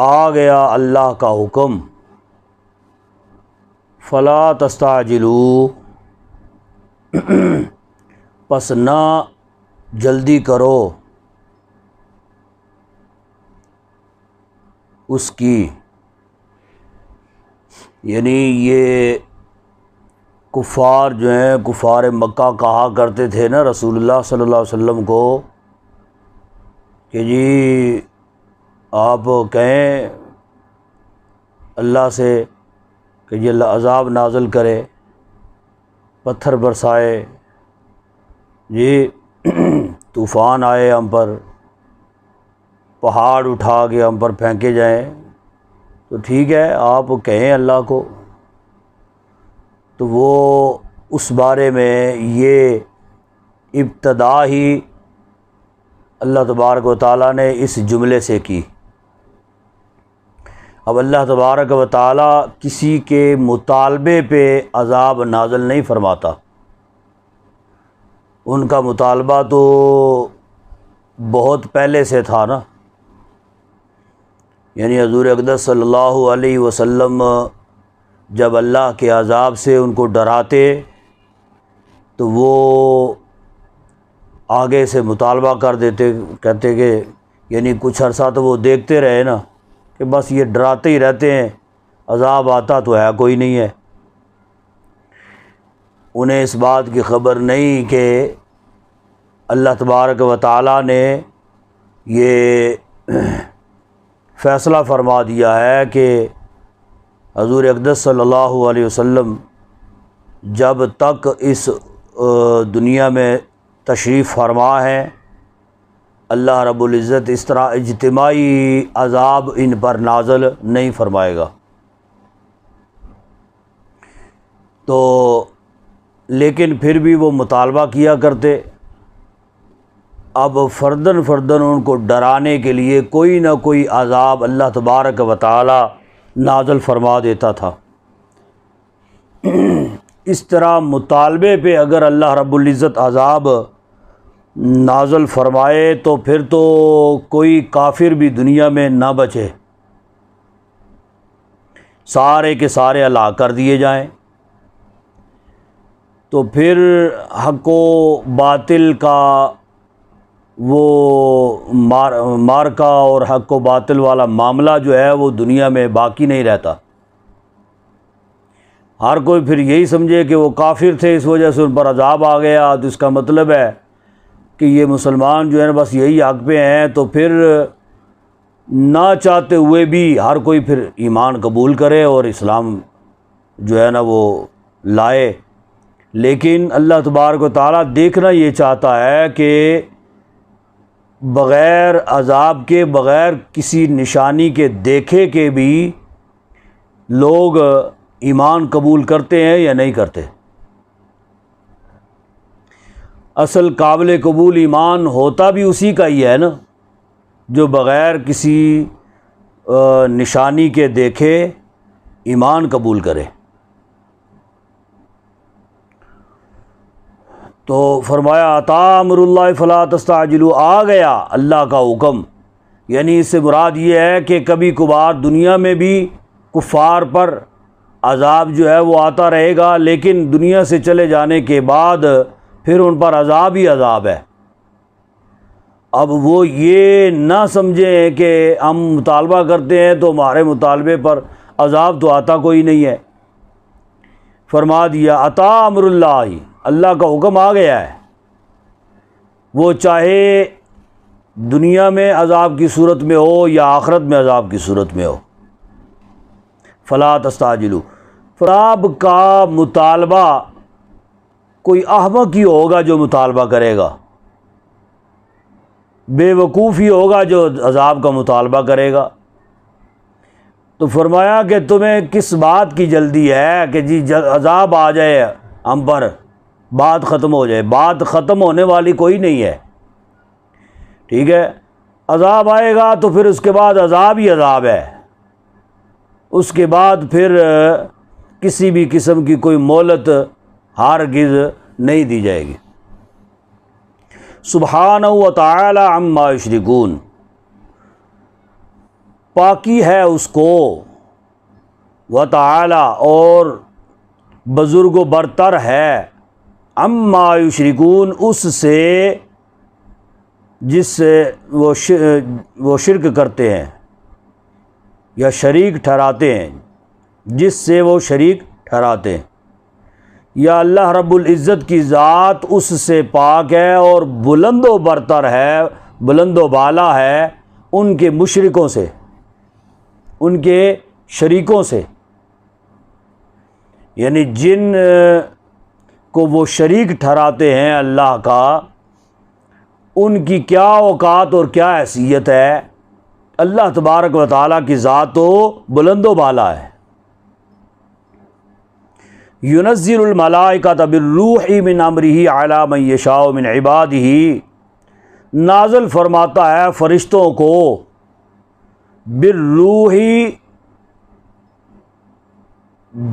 آ گیا اللہ کا حکم، فلا تستعجلوا، پس نہ جلدی کرو اس کی، یعنی یہ کفار جو ہیں، کفار مکہ کہا کرتے تھے نا رسول اللہ صلی اللہ علیہ وسلم کو کہ جی آپ کہیں اللہ سے کہ یہ اللہ عذاب نازل کرے، پتھر برسائے، جی طوفان آئے ہم پر، پہاڑ اٹھا کے ہم پر پھینکے جائیں، تو ٹھیک ہے آپ کہیں اللہ کو۔ تو وہ اس بارے میں یہ ابتدا ہی اللہ تبارک و تعالیٰ نے اس جملے سے کی۔ اب اللہ تبارک و تعالیٰ کسی کے مطالبے پہ عذاب نازل نہیں فرماتا، ان کا مطالبہ تو بہت پہلے سے تھا نا، یعنی حضور اقدس صلی اللہ علیہ وسلم جب اللہ کے عذاب سے ان کو ڈراتے تو وہ آگے سے مطالبہ کر دیتے، کہتے کہ یعنی کچھ عرصہ تو وہ دیکھتے رہے نا کہ بس یہ ڈراتے ہی رہتے ہیں، عذاب آتا تو ہے کوئی نہیں ہے۔ انہیں اس بات کی خبر نہیں کہ اللہ تبارک و تعالیٰ نے یہ فیصلہ فرما دیا ہے کہ حضور اقدس صلی اللہ علیہ وسلم جب تک اس دنیا میں تشریف فرما ہے، اللہ رب العزت اس طرح اجتماعی عذاب ان پر نازل نہیں فرمائے گا۔ تو لیکن پھر بھی وہ مطالبہ کیا کرتے، اب فرداً فرداً ان کو ڈرانے کے لیے کوئی نہ کوئی عذاب اللہ تبارک و تعالی نازل فرما دیتا تھا۔ اس طرح مطالبے پہ اگر اللہ رب العزت عذاب نازل فرمائے تو پھر تو کوئی کافر بھی دنیا میں نہ بچے، سارے کے سارے ہلاک کر دیے جائیں۔ تو پھر حق و باطل کا وہ مارکا اور حق و باطل والا معاملہ جو ہے وہ دنیا میں باقی نہیں رہتا۔ ہر کوئی پھر یہی سمجھے کہ وہ کافر تھے اس وجہ سے ان پر عذاب آ گیا، تو اس کا مطلب ہے کہ یہ مسلمان جو ہے نا بس یہی حق پہ ہیں، تو پھر نہ چاہتے ہوئے بھی ہر کوئی پھر ایمان قبول کرے اور اسلام جو ہے نا وہ لائے۔ لیکن اللہ تبارک و تعالیٰ دیکھنا یہ چاہتا ہے کہ بغیر عذاب کے، بغیر کسی نشانی کے دیکھے کہ بھی لوگ ایمان قبول کرتے ہیں یا نہیں کرتے۔ اصل قابل قبول ایمان ہوتا بھی اسی کا ہی ہے نا جو بغیر کسی نشانی کے دیکھے ایمان قبول کرے۔ تو فرمایا اتا امر اللہ فلا تستعجلوا، آ گیا اللہ کا حکم، یعنی اس سے مراد یہ ہے کہ کبھی کبھار دنیا میں بھی کفار پر عذاب جو ہے وہ آتا رہے گا، لیکن دنیا سے چلے جانے کے بعد پھر ان پر عذاب ہی عذاب ہے۔ اب وہ یہ نہ سمجھیں کہ ہم مطالبہ کرتے ہیں تو ہمارے مطالبے پر عذاب تو آتا کوئی نہیں ہے۔ فرما دیا اتا امر اللہ، اللہ کا حکم آ گیا ہے، وہ چاہے دنیا میں عذاب کی صورت میں ہو یا آخرت میں عذاب کی صورت میں ہو۔ فلا تستعجلوا، فراب کا مطالبہ کوئی احمق ہی ہوگا جو مطالبہ کرے گا، بے وقوف ہی ہوگا جو عذاب کا مطالبہ کرے گا۔ تو فرمایا کہ تمہیں کس بات کی جلدی ہے کہ جی عذاب آ جائے ہم پر، بات ختم ہو جائے؟ بات ختم ہونے والی کوئی نہیں ہے، ٹھیک ہے؟ عذاب آئے گا تو پھر اس کے بعد عذاب ہی عذاب ہے، اس کے بعد پھر کسی بھی قسم کی کوئی مہلت ہرگز نہیں دی جائے گی۔ سبحانہ و تعالی عما یشرکون، پاکی ہے اس کو، وتعالی اور بزرگ و برتر ہے، عما یشرکون اس سے جس سے وہ شرک کرتے ہیں یا شریک ٹھہراتے ہیں، جس سے وہ شریک ٹھہراتے ہیں۔ یا اللہ رب العزت کی ذات اس سے پاک ہے اور بلند و برتر ہے، بلند و بالا ہے ان کے مشرکوں سے، ان کے شریکوں سے، یعنی جن کو وہ شریک ٹھہراتے ہیں اللہ کا، ان کی کیا اوقات اور کیا حیثیت ہے۔ اللہ تبارک و تعالیٰ کی ذات تو بلند و بالا ہے۔ ينزل الملائکۃ بالروح من امرہ علی من یشاء من عبادہ، نازل فرماتا ہے فرشتوں کو بالروح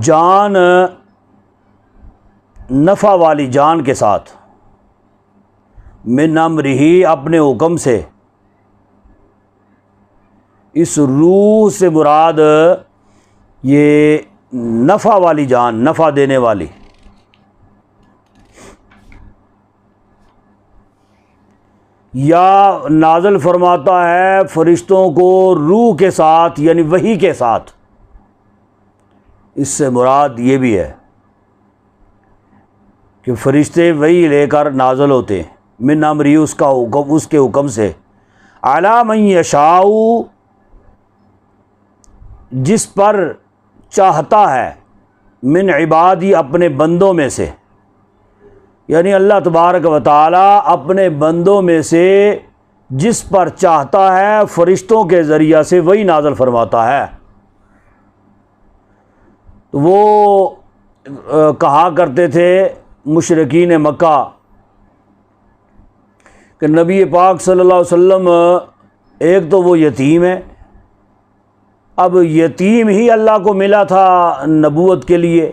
جان، نفع والی جان کے ساتھ، من امرہ اپنے حکم سے۔ اس روح سے مراد یہ نفع والی جان، نفع دینے والی۔ یا نازل فرماتا ہے فرشتوں کو روح کے ساتھ، یعنی وحی کے ساتھ۔ اس سے مراد یہ بھی ہے کہ فرشتے وحی لے کر نازل ہوتے ہیں، من امری اس کا حکم، اس کے حکم سے، علی من یشاء جس پر چاہتا ہے، من عبادی اپنے بندوں میں سے، یعنی اللہ تبارک و تعالی اپنے بندوں میں سے جس پر چاہتا ہے فرشتوں کے ذریعہ سے وہی نازل فرماتا ہے۔ تو وہ کہا کرتے تھے مشرکین مکہ کہ نبی پاک صلی اللہ علیہ وسلم ایک تو وہ یتیم ہے، اب یتیم ہی اللہ کو ملا تھا نبوت کے لیے،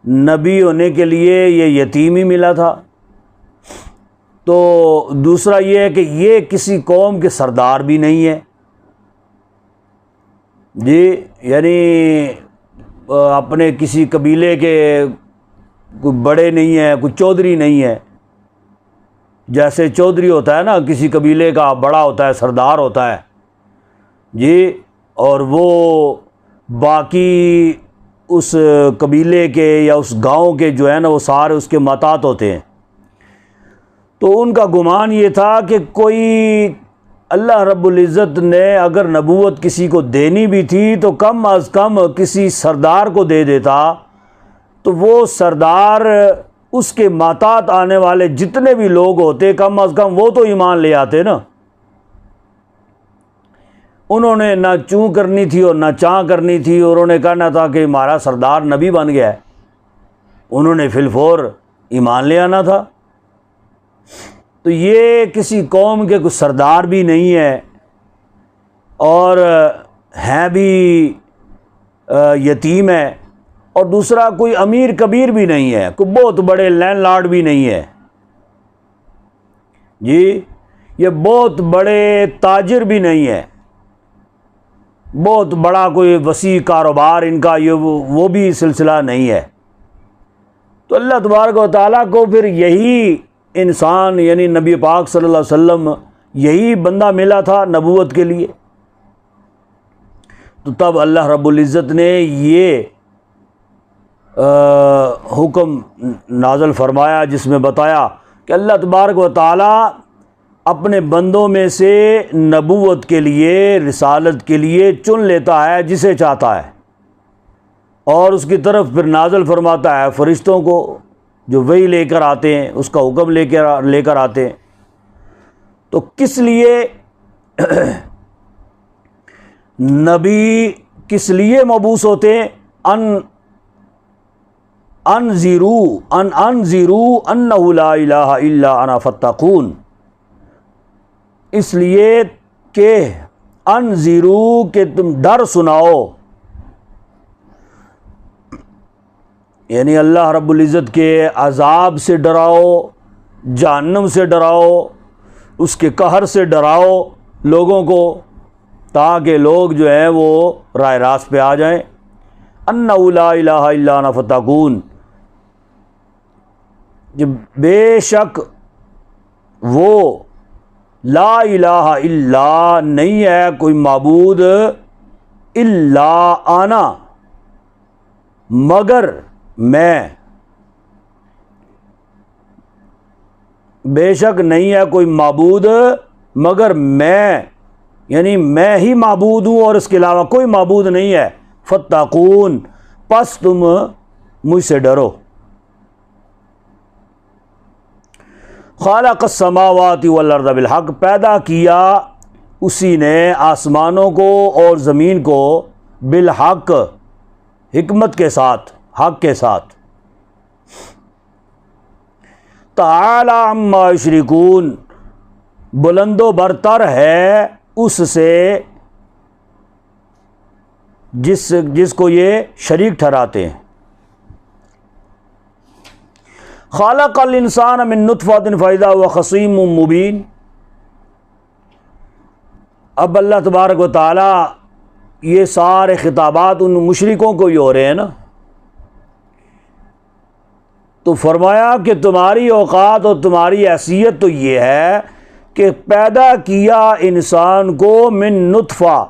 نبی ہونے کے لیے یہ یتیم ہی ملا تھا۔ تو دوسرا یہ ہے کہ یہ کسی قوم کے سردار بھی نہیں ہے، جی، یعنی اپنے کسی قبیلے کے کوئی بڑے نہیں ہیں، کوئی چودھری نہیں ہے۔ جیسے چودھری ہوتا ہے نا، کسی قبیلے کا بڑا ہوتا ہے، سردار ہوتا ہے، جی، اور وہ باقی اس قبیلے کے یا اس گاؤں کے جو ہے نا وہ سارے اس کے محتاط ہوتے ہیں۔ تو ان کا گمان یہ تھا کہ کوئی اللہ رب العزت نے اگر نبوت کسی کو دینی بھی تھی تو کم از کم کسی سردار کو دے دیتا، تو وہ سردار اس کے محتاط آنے والے جتنے بھی لوگ ہوتے کم از کم وہ تو ایمان لے آتے نا۔ انہوں نے نہ چوں کرنی تھی اور نہ چاں کرنی تھی، اور انہوں نے کہنا تھا کہ ہمارا سردار نبی بن گیا ہے، انہوں نے فی الفور ایمان لے آنا تھا۔ تو یہ کسی قوم کے کوئی سردار بھی نہیں ہے، اور ہیں بھی یتیم ہے، اور دوسرا کوئی امیر کبیر بھی نہیں ہے، کوئی بہت بڑے لینڈ لارڈ بھی نہیں ہے، جی، یہ بہت بڑے تاجر بھی نہیں ہے، بہت بڑا کوئی وسیع کاروبار ان کا یہ وہ بھی سلسلہ نہیں ہے۔ تو اللہ تبارک و تعالیٰ کو پھر یہی انسان یعنی نبی پاک صلی اللہ علیہ وسلم یہی بندہ ملا تھا نبوت کے لیے۔ تو تب اللہ رب العزت نے یہ حکم نازل فرمایا جس میں بتایا کہ اللہ تبارک و تعالیٰ اپنے بندوں میں سے نبوت کے لیے، رسالت کے لیے چن لیتا ہے جسے چاہتا ہے، اور اس کی طرف پھر نازل فرماتا ہے فرشتوں کو جو وہی لے کر آتے ہیں، اس کا حکم لے کر آتے ہیں۔ تو کس لیے نبی کس لیے مبعوث ہوتے ہیں؟ انذروا انہ لا الہ الا انا فاتقون، اس لیے کہ انذروا کہ تم ڈر سناؤ، یعنی اللہ رب العزت کے عذاب سے ڈراؤ، جہنم سے ڈراؤ، اس کے قہر سے ڈراؤ لوگوں کو، تاکہ لوگ جو ہیں وہ راہ راست پہ آ جائیں۔ انہ لا الہ الا انا فتقون، کہ بے شک وہ لا الہ الا نہیں ہے کوئی معبود الا انا مگر میں، بے شک نہیں ہے کوئی معبود مگر میں، یعنی میں ہی معبود ہوں اور اس کے علاوہ کوئی معبود نہیں ہے۔ فتقون، پس تم مجھ سے ڈرو۔ خالق السماوات والارض بالحق، پیدا کیا اسی نے آسمانوں کو اور زمین کو بالحق، حکمت کے ساتھ، حق کے ساتھ۔ تعالی عما یشرکون، بلند و برتر ہے اس سے جس کو یہ شریک ٹھہراتے ہیں۔ خالق الانسان من نطفۃ فاذا هو خصیم مبین، اب اللہ تبارک و تعالی یہ سارے خطابات ان مشرکوں کو ہی ہو رہے ہیں نا، تو فرمایا کہ تمہاری اوقات اور تمہاری حیثیت تو یہ ہے کہ پیدا کیا انسان کو من نطفہ،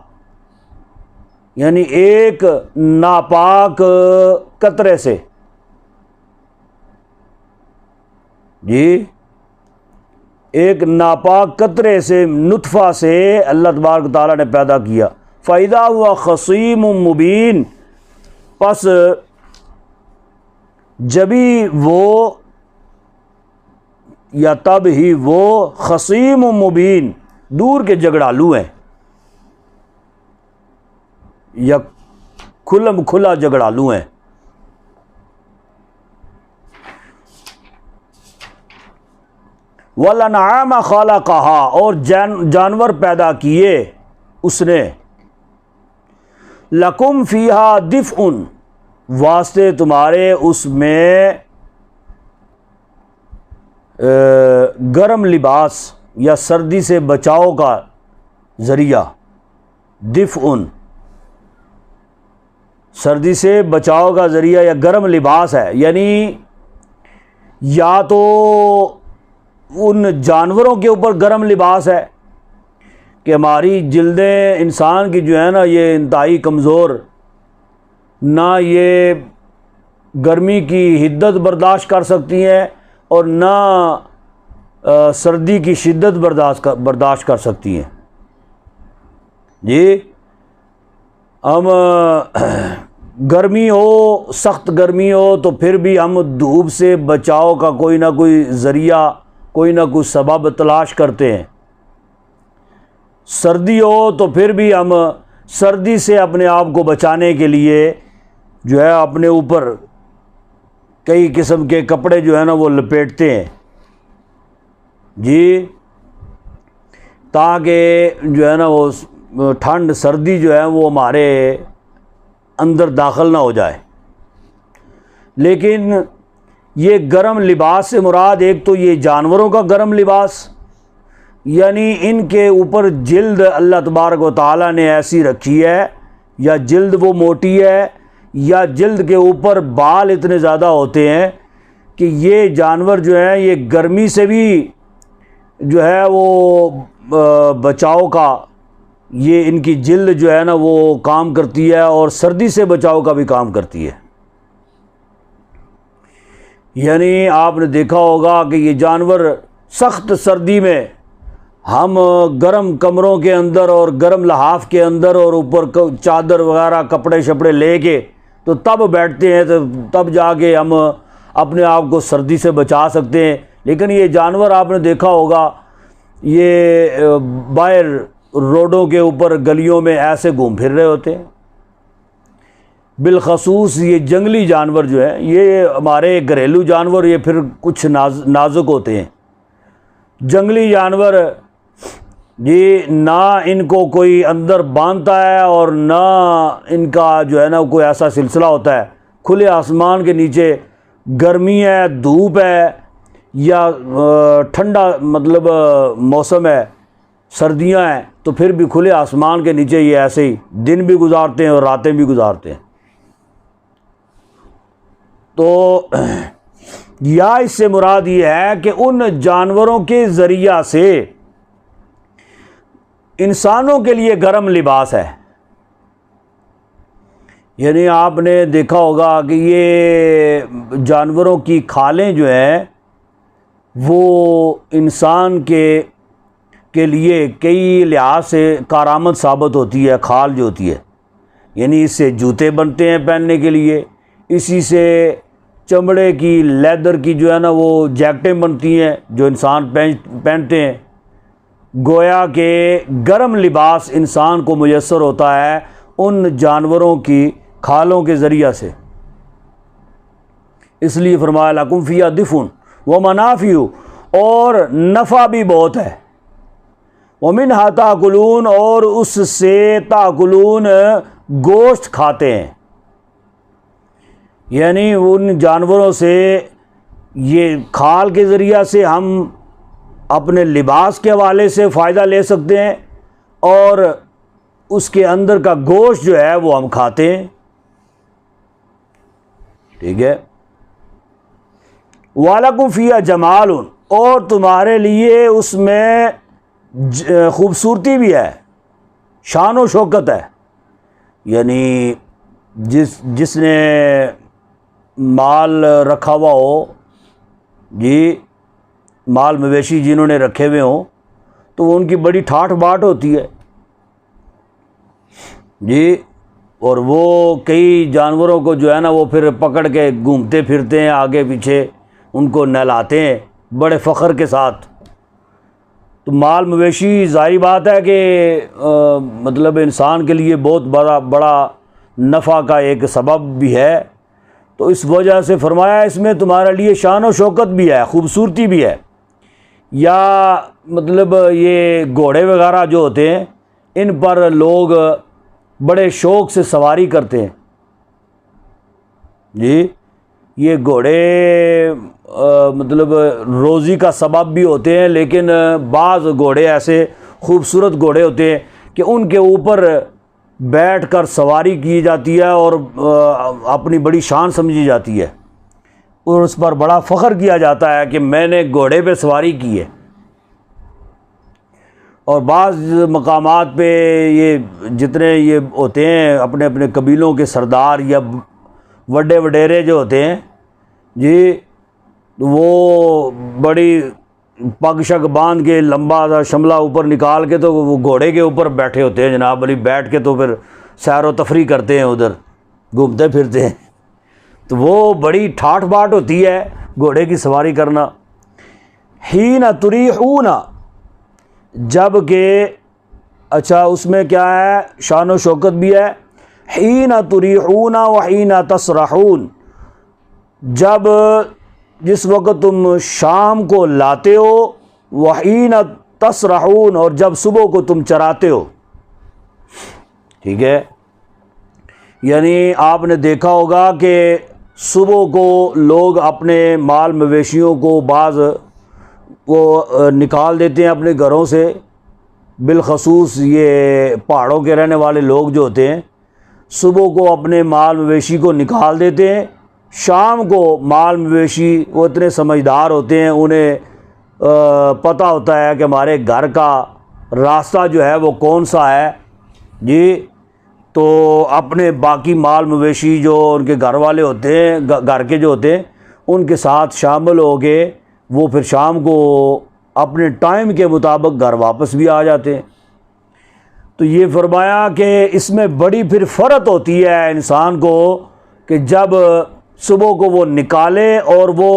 یعنی ایک ناپاک قطرے سے، جی ایک ناپاک قطرے سے، نطفہ سے اللہ تبارک و تعالیٰ نے پیدا کیا۔ فَإِذَا هُوَ خَصِيمٌ مُبِينٌ، پس جبھی وہ یا تب ہی وہ خصیم مبین، دور کے جھگڑالو ہیں یا کھلم کھلا جھگڑالو ہیں۔ وَالْأَنْعَامَ خَلَقَهَا، اور جانور پیدا کیے اس نے، لَكُمْ فِيهَا دِفْءٌ، واسطے تمہارے اس میں گرم لباس یا سردی سے بچاؤ کا ذریعہ، دفء، سردی سے بچاؤ کا ذریعہ یا گرم لباس ہے، یعنی یا تو ان جانوروں کے اوپر گرم لباس ہے کہ ہماری جلدیں انسان کی جو ہے نا یہ انتہائی کمزور، نہ یہ گرمی کی حدت برداشت کر سکتی ہیں اور نہ سردی کی شدت برداشت کر سکتی ہیں۔ جی ہم گرمی ہو، سخت گرمی ہو تو پھر بھی ہم دھوپ سے بچاؤ کا کوئی نہ کوئی ذریعہ، کوئی نہ کوئی سبب تلاش کرتے ہیں۔ سردی ہو تو پھر بھی ہم سردی سے اپنے آپ کو بچانے کے لیے جو ہے اپنے اوپر کئی قسم کے کپڑے جو ہے نا وہ لپیٹتے ہیں، جی تاکہ جو ہے نا وہ ٹھنڈ سردی جو ہے وہ ہمارے اندر داخل نہ ہو جائے۔ لیکن یہ گرم لباس سے مراد ایک تو یہ جانوروں کا گرم لباس، یعنی ان کے اوپر جلد اللہ تبارک و تعالیٰ نے ایسی رکھی ہے، یا جلد وہ موٹی ہے، یا جلد کے اوپر بال اتنے زیادہ ہوتے ہیں کہ یہ جانور جو ہیں یہ گرمی سے بھی جو ہے وہ بچاؤ کا، یہ ان کی جلد جو ہے نا وہ کام کرتی ہے، اور سردی سے بچاؤ کا بھی کام کرتی ہے۔ یعنی آپ نے دیکھا ہوگا کہ یہ جانور سخت سردی میں ہم گرم کمروں کے اندر اور گرم لحاف کے اندر اور اوپر چادر وغیرہ کپڑے شپڑے لے کے تو تب بیٹھتے ہیں، تو تب جا کے ہم اپنے آپ کو سردی سے بچا سکتے ہیں۔ لیکن یہ جانور آپ نے دیکھا ہوگا یہ باہر روڈوں کے اوپر گلیوں میں ایسے گھوم پھر رہے ہوتے ہیں۔ بالخصوص یہ جنگلی جانور جو ہیں، یہ ہمارے گھریلو جانور یہ پھر کچھ نازک ہوتے ہیں۔ جنگلی جانور جی نہ ان کو کوئی اندر باندھتا ہے اور نہ ان کا جو ہے نا کوئی ایسا سلسلہ ہوتا ہے۔ کھلے آسمان کے نیچے گرمی ہے، دھوپ ہے یا ٹھنڈا مطلب موسم ہے، سردیاں ہیں تو پھر بھی کھلے آسمان کے نیچے یہ ایسے ہی دن بھی گزارتے ہیں اور راتیں بھی گزارتے ہیں۔ تو یا اس سے مراد یہ ہے کہ ان جانوروں کے ذریعہ سے انسانوں کے لیے گرم لباس ہے۔ یعنی آپ نے دیکھا ہوگا کہ یہ جانوروں کی کھالیں جو ہیں وہ انسان کے لیے کئی لحاظ سے کارآمد ثابت ہوتی ہے۔ کھال جو ہوتی ہے یعنی اس سے جوتے بنتے ہیں پہننے کے لیے، اسی سے چمڑے کی لیدر کی جو ہے نا وہ جیکٹیں بنتی ہیں جو انسان پہنتے ہیں۔ گویا کہ گرم لباس انسان کو میسر ہوتا ہے ان جانوروں کی کھالوں کے ذریعہ سے، اس لیے فرمایا لکم فیہا دفء ومنافع، اور نفع بھی بہت ہے، ومنھا تاکلون، اور اس سے تاکلون گوشت کھاتے ہیں۔ یعنی ان جانوروں سے یہ کھال کے ذریعہ سے ہم اپنے لباس کے حوالے سے فائدہ لے سکتے ہیں، اور اس کے اندر کا گوشت جو ہے وہ ہم کھاتے ہیں۔ ٹھیک ہے، وَلَكُمْ فِيهَا جَمَالٌ، اور تمہارے لیے اس میں خوبصورتی بھی ہے، شان و شوکت ہے۔ یعنی جس نے مال رکھا ہوا ہو، جی مال مویشی جنہوں نے رکھے ہوئے ہوں تو ان کی بڑی ٹھاٹھ باٹ ہوتی ہے جی، اور وہ کئی جانوروں کو جو ہے نا وہ پھر پکڑ کے گھومتے پھرتے ہیں آگے پیچھے، ان کو نہلاتے ہیں بڑے فخر کے ساتھ۔ تو مال مویشی ظاہری بات ہے کہ مطلب انسان کے لیے بہت بڑا نفع کا ایک سبب بھی ہے، تو اس وجہ سے فرمایا اس میں تمہارے لیے شان و شوکت بھی ہے، خوبصورتی بھی ہے۔ یا مطلب یہ گھوڑے وغیرہ جو ہوتے ہیں ان پر لوگ بڑے شوق سے سواری کرتے ہیں جی، یہ گھوڑے مطلب روزی کا سبب بھی ہوتے ہیں، لیکن بعض گھوڑے ایسے خوبصورت گھوڑے ہوتے ہیں کہ ان کے اوپر بیٹھ کر سواری کی جاتی ہے اور اپنی بڑی شان سمجھی جاتی ہے، اور اس پر بڑا فخر کیا جاتا ہے کہ میں نے گھوڑے پہ سواری کی ہے۔ اور بعض مقامات پہ یہ جتنے یہ ہوتے ہیں اپنے اپنے قبیلوں کے سردار یا وڈے وڈیرے جو ہوتے ہیں جی، وہ بڑی پگ شگ باندھ کے لمبا سا شملہ اوپر نکال کے تو وہ گھوڑے کے اوپر بیٹھے ہوتے ہیں جناب علی، بیٹھ کے تو پھر سیر و تفریح کرتے ہیں، ادھر گھومتے پھرتے ہیں، تو وہ بڑی ٹھاٹھ باٹ ہوتی ہے گھوڑے کی سواری کرنا۔ حین تریحون، جب کہ اچھا اس میں کیا ہے شان و شوکت بھی ہے، حین تریحون وحین تسرحون، جس وقت تم شام کو لاتے ہو، وحین تسرحون، اور جب صبح کو تم چراتے ہو۔ ٹھیک ہے، یعنی آپ نے دیکھا ہوگا کہ صبح کو لوگ اپنے مال مویشیوں کو بعض وہ نکال دیتے ہیں اپنے گھروں سے، بالخصوص یہ پہاڑوں کے رہنے والے لوگ جو ہوتے ہیں صبح کو اپنے مال مویشی کو نکال دیتے ہیں، شام کو مال مویشی وہ اتنے سمجھدار ہوتے ہیں، انہیں پتہ ہوتا ہے کہ ہمارے گھر کا راستہ جو ہے وہ کون سا ہے جی، تو اپنے باقی مال مویشی جو ان کے گھر والے ہوتے ہیں، گھر کے جو ہوتے ہیں ان کے ساتھ شامل ہو کے وہ پھر شام کو اپنے ٹائم کے مطابق گھر واپس بھی آ جاتے ہیں۔ تو یہ فرمایا کہ اس میں بڑی پھر فرق ہوتی ہے انسان کو کہ جب صبح کو وہ نکالے اور وہ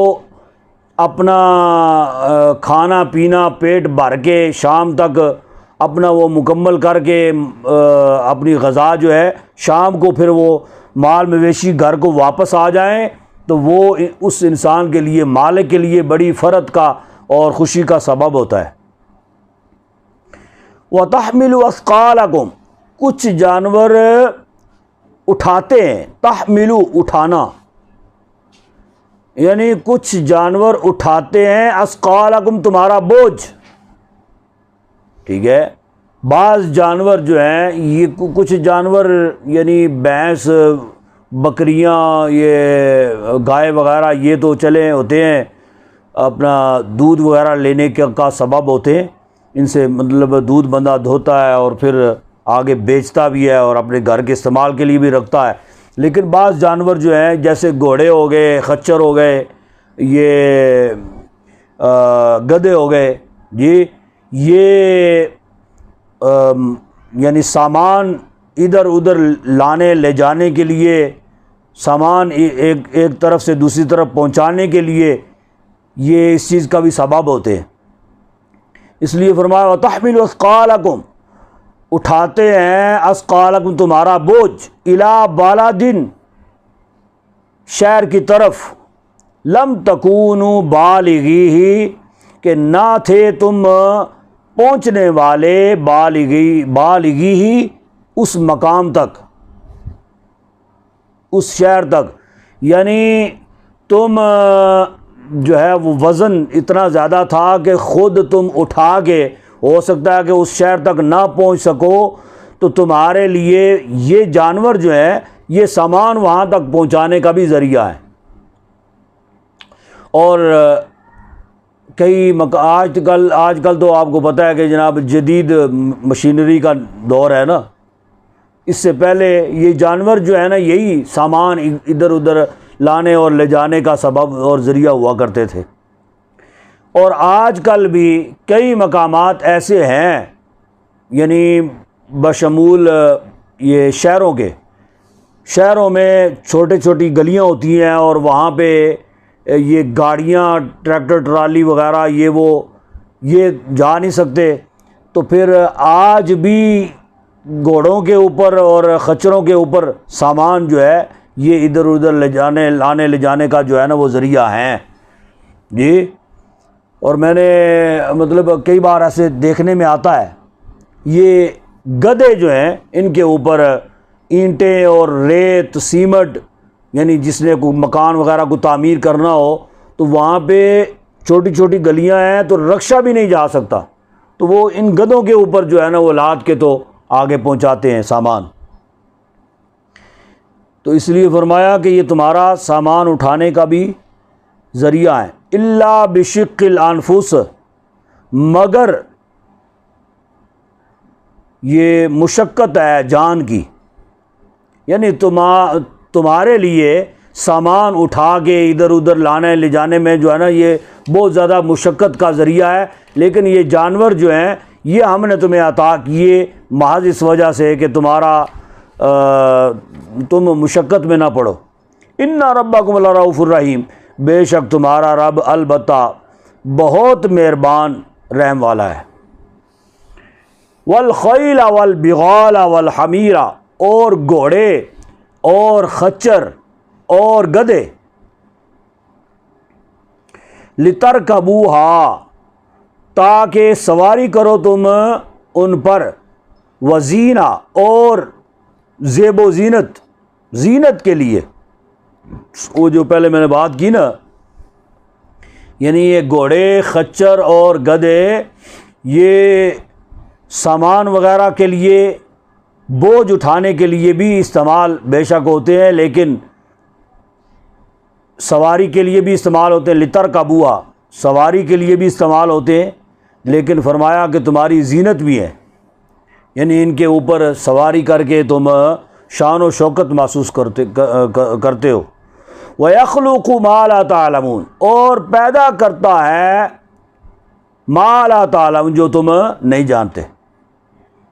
اپنا کھانا پینا پیٹ بھر کے شام تک اپنا وہ مکمل کر کے اپنی غذا جو ہے شام کو پھر وہ مال مویشی گھر کو واپس آ جائیں، تو وہ اس انسان کے لیے مالک کے لیے بڑی فرحت کا اور خوشی کا سبب ہوتا ہے۔ وَتَحْمِلُ أَثْقَالَكُمْ، کچھ جانور اٹھاتے ہیں، تحملو اٹھانا، یعنی کچھ جانور اٹھاتے ہیں، اثقالکم تمہارا بوجھ، ٹھیک ہے، بعض جانور جو ہیں یہ کچھ جانور یعنی بھینس، بکریاں، یہ گائے وغیرہ، یہ تو چلے ہوتے ہیں اپنا دودھ وغیرہ لینے کا سبب ہوتے ہیں، ان سے مطلب دودھ بندہ دھوتا ہے اور پھر آگے بیچتا بھی ہے اور اپنے گھر کے استعمال کے لیے بھی رکھتا ہے۔ لیکن بعض جانور جو ہیں جیسے گھوڑے ہو گئے، خچر ہو گئے، یہ گدھے ہو گئے، جی یہ یعنی سامان ادھر ادھر لانے لے جانے کے لیے، سامان ایک طرف سے دوسری طرف پہنچانے کے لیے یہ اس چیز کا بھی سبب ہوتے ہیں۔ اس لیے فرمایا وَتَحْمِلُ أَثْقَالَكُمْ، اٹھاتے ہیں اثقالکم تمہارا بوجھ، اِلَىٰ بَلَدٍ شہر کی طرف، لم تکونوا بالغیہ کہ نہ تھے تم پہنچنے والے، بالغی ہی اس مقام تک، اس شہر تک، یعنی تم جو ہے وہ وزن اتنا زیادہ تھا کہ خود تم اٹھا کے ہو سکتا ہے کہ اس شہر تک نہ پہنچ سکو، تو تمہارے لیے یہ جانور جو ہے یہ سامان وہاں تک پہنچانے کا بھی ذریعہ ہے۔ اور کئی آج کل تو آپ کو پتہ ہے کہ جناب جدید مشینری کا دور ہے نا، اس سے پہلے یہ جانور جو ہے نا یہی سامان ادھر ادھر لانے اور لے جانے کا سبب اور ذریعہ ہوا کرتے تھے۔ اور آج کل بھی کئی مقامات ایسے ہیں، یعنی بشمول یہ شہروں میں چھوٹی چھوٹی گلیاں ہوتی ہیں اور وہاں پہ یہ گاڑیاں، ٹریکٹر ٹرالی وغیرہ یہ جا نہیں سکتے، تو پھر آج بھی گھوڑوں کے اوپر اور خچروں کے اوپر سامان جو ہے یہ ادھر ادھر لانے لے جانے کا جو ہے نا وہ ذریعہ ہیں، جی۔ اور میں نے مطلب کئی بار ایسے دیکھنے میں آتا ہے، یہ گدھے جو ہیں ان کے اوپر اینٹیں اور ریت، سیمٹ، یعنی جس نے کوئی مکان وغیرہ کو تعمیر کرنا ہو تو وہاں پہ چھوٹی چھوٹی گلیاں ہیں تو رکشہ بھی نہیں جا سکتا، تو وہ ان گدھوں کے اوپر جو ہے نا وہ لاد کے تو آگے پہنچاتے ہیں سامان۔ تو اس لیے فرمایا کہ یہ تمہارا سامان اٹھانے کا بھی ذریعہ ہے، الا بشق الانفس، مگر یہ مشقت ہے جان کی، یعنی تمہارے لیے سامان اٹھا کے ادھر ادھر لانے لے جانے میں جو ہے نا یہ بہت زیادہ مشقت کا ذریعہ ہے، لیکن یہ جانور جو ہیں یہ ہم نے تمہیں عطا کیے محض اس وجہ سے کہ تم مشقت میں نہ پڑو۔ ان ربکم لرؤوف الرحیم، بے شک تمہارا رب البتہ بہت مہربان رحم والا ہے۔ والخیل والبغال والحمیر، اور گھوڑے اور خچر اور گدھے، لترکبوہا، تاکہ سواری کرو تم ان پر، وزینہ، اور زیب و زینت کے لیے۔ وہ جو پہلے میں نے بات کی نا، یعنی یہ گھوڑے، خچر اور گدھے یہ سامان وغیرہ کے لیے، بوجھ اٹھانے کے لیے بھی استعمال بے شک ہوتے ہیں، لیکن سواری کے لیے بھی استعمال ہوتے ہیں، لترکبوہا، سواری کے لیے بھی استعمال ہوتے ہیں، لیکن فرمایا کہ تمہاری زینت بھی ہے، یعنی ان کے اوپر سواری کر کے تم شان و شوکت محسوس کرتے ہو۔ وَيَخْلُقُ مَا لَا تَعْلَمُونَ، اور پیدا کرتا ہے مَا لَا تَعْلَمُونَ، جو تم نہیں جانتے،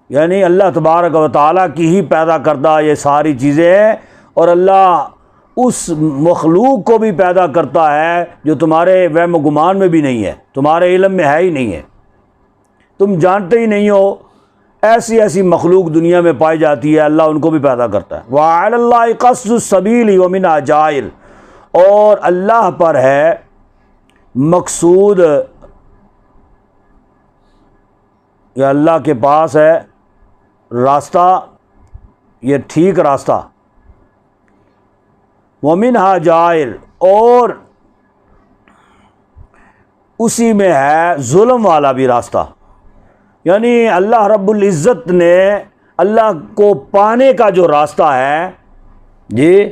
یعنی اللہ تبارک و تعالیٰ کی ہی پیدا کردہ یہ ساری چیزیں ہیں، اور اللہ اس مخلوق کو بھی پیدا کرتا ہے جو تمہارے وہم و گمان میں بھی نہیں ہے، تمہارے علم میں ہے ہی نہیں ہے، تم جانتے ہی نہیں ہو، ایسی مخلوق دنیا میں پائی جاتی ہے، اللہ ان کو بھی پیدا کرتا ہے۔ وَعَلَى اللَّهِ قَصْدُ السَّبِيلِ وَمِنْهَا جَائِرٌ، اور اللہ پر ہے مقصود، یا اللہ کے پاس ہے راستہ، یہ ٹھیک راستہ، وَمِنْهَا جَائِرٌ، اور اسی میں ہے ظلم والا بھی راستہ، یعنی اللہ رب العزت نے اللہ کو پانے کا جو راستہ ہے جی،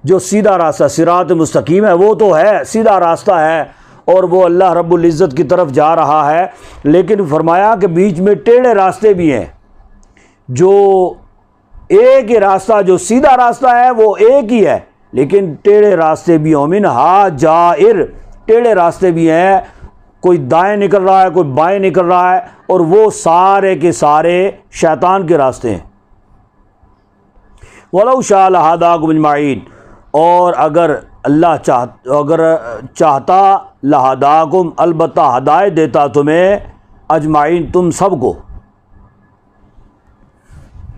جو سیدھا راستہ صراط مستقیم ہے، وہ تو ہے، سیدھا راستہ ہے اور وہ اللہ رب العزت کی طرف جا رہا ہے، لیکن فرمایا کہ بیچ میں ٹیڑھے راستے بھی ہیں۔ جو ایک ہی راستہ، جو سیدھا راستہ ہے وہ ایک ہی ہے، لیکن ٹیڑھے راستے بھی ہیں، منہا جائر، ٹیڑھے راستے بھی ہیں، کوئی دائیں نکل رہا ہے، کوئی بائیں نکل رہا ہے، اور وہ سارے کے سارے شیطان کے راستے ہیں۔ وَلَوْ شَاءَ لَهَدَاكُمْ أَجْمَعِينَ، اور اگر اللہ چاہتا لَهَدَاكُمْ، البتہ ہدایت دیتا تمہیں، اجمعین، تم سب کو،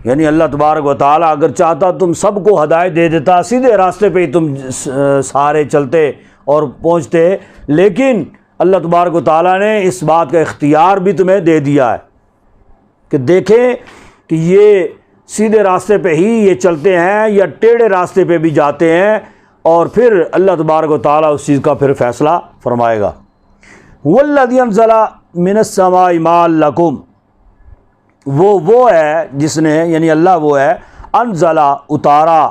یعنی اللہ تبارک و تعالیٰ اگر چاہتا تم سب کو ہدایت دے دیتا، سیدھے راستے پہ ہی تم سارے چلتے اور پہنچتے، لیکن اللہ تبارک و تعالیٰ نے اس بات کا اختیار بھی تمہیں دے دیا ہے کہ دیکھیں کہ یہ سیدھے راستے پہ ہی یہ چلتے ہیں یا ٹیڑھے راستے پہ بھی جاتے ہیں، اور پھر اللہ تبارک و تعالیٰ اس چیز کا پھر فیصلہ فرمائے گا۔ وَالَّذِي أَنزَلَ مِنَ السَّمَاءِ مَاءً لَكُمْ، وہ ہے جس نے، یعنی اللہ وہ ہے، انزلہ، اتارا،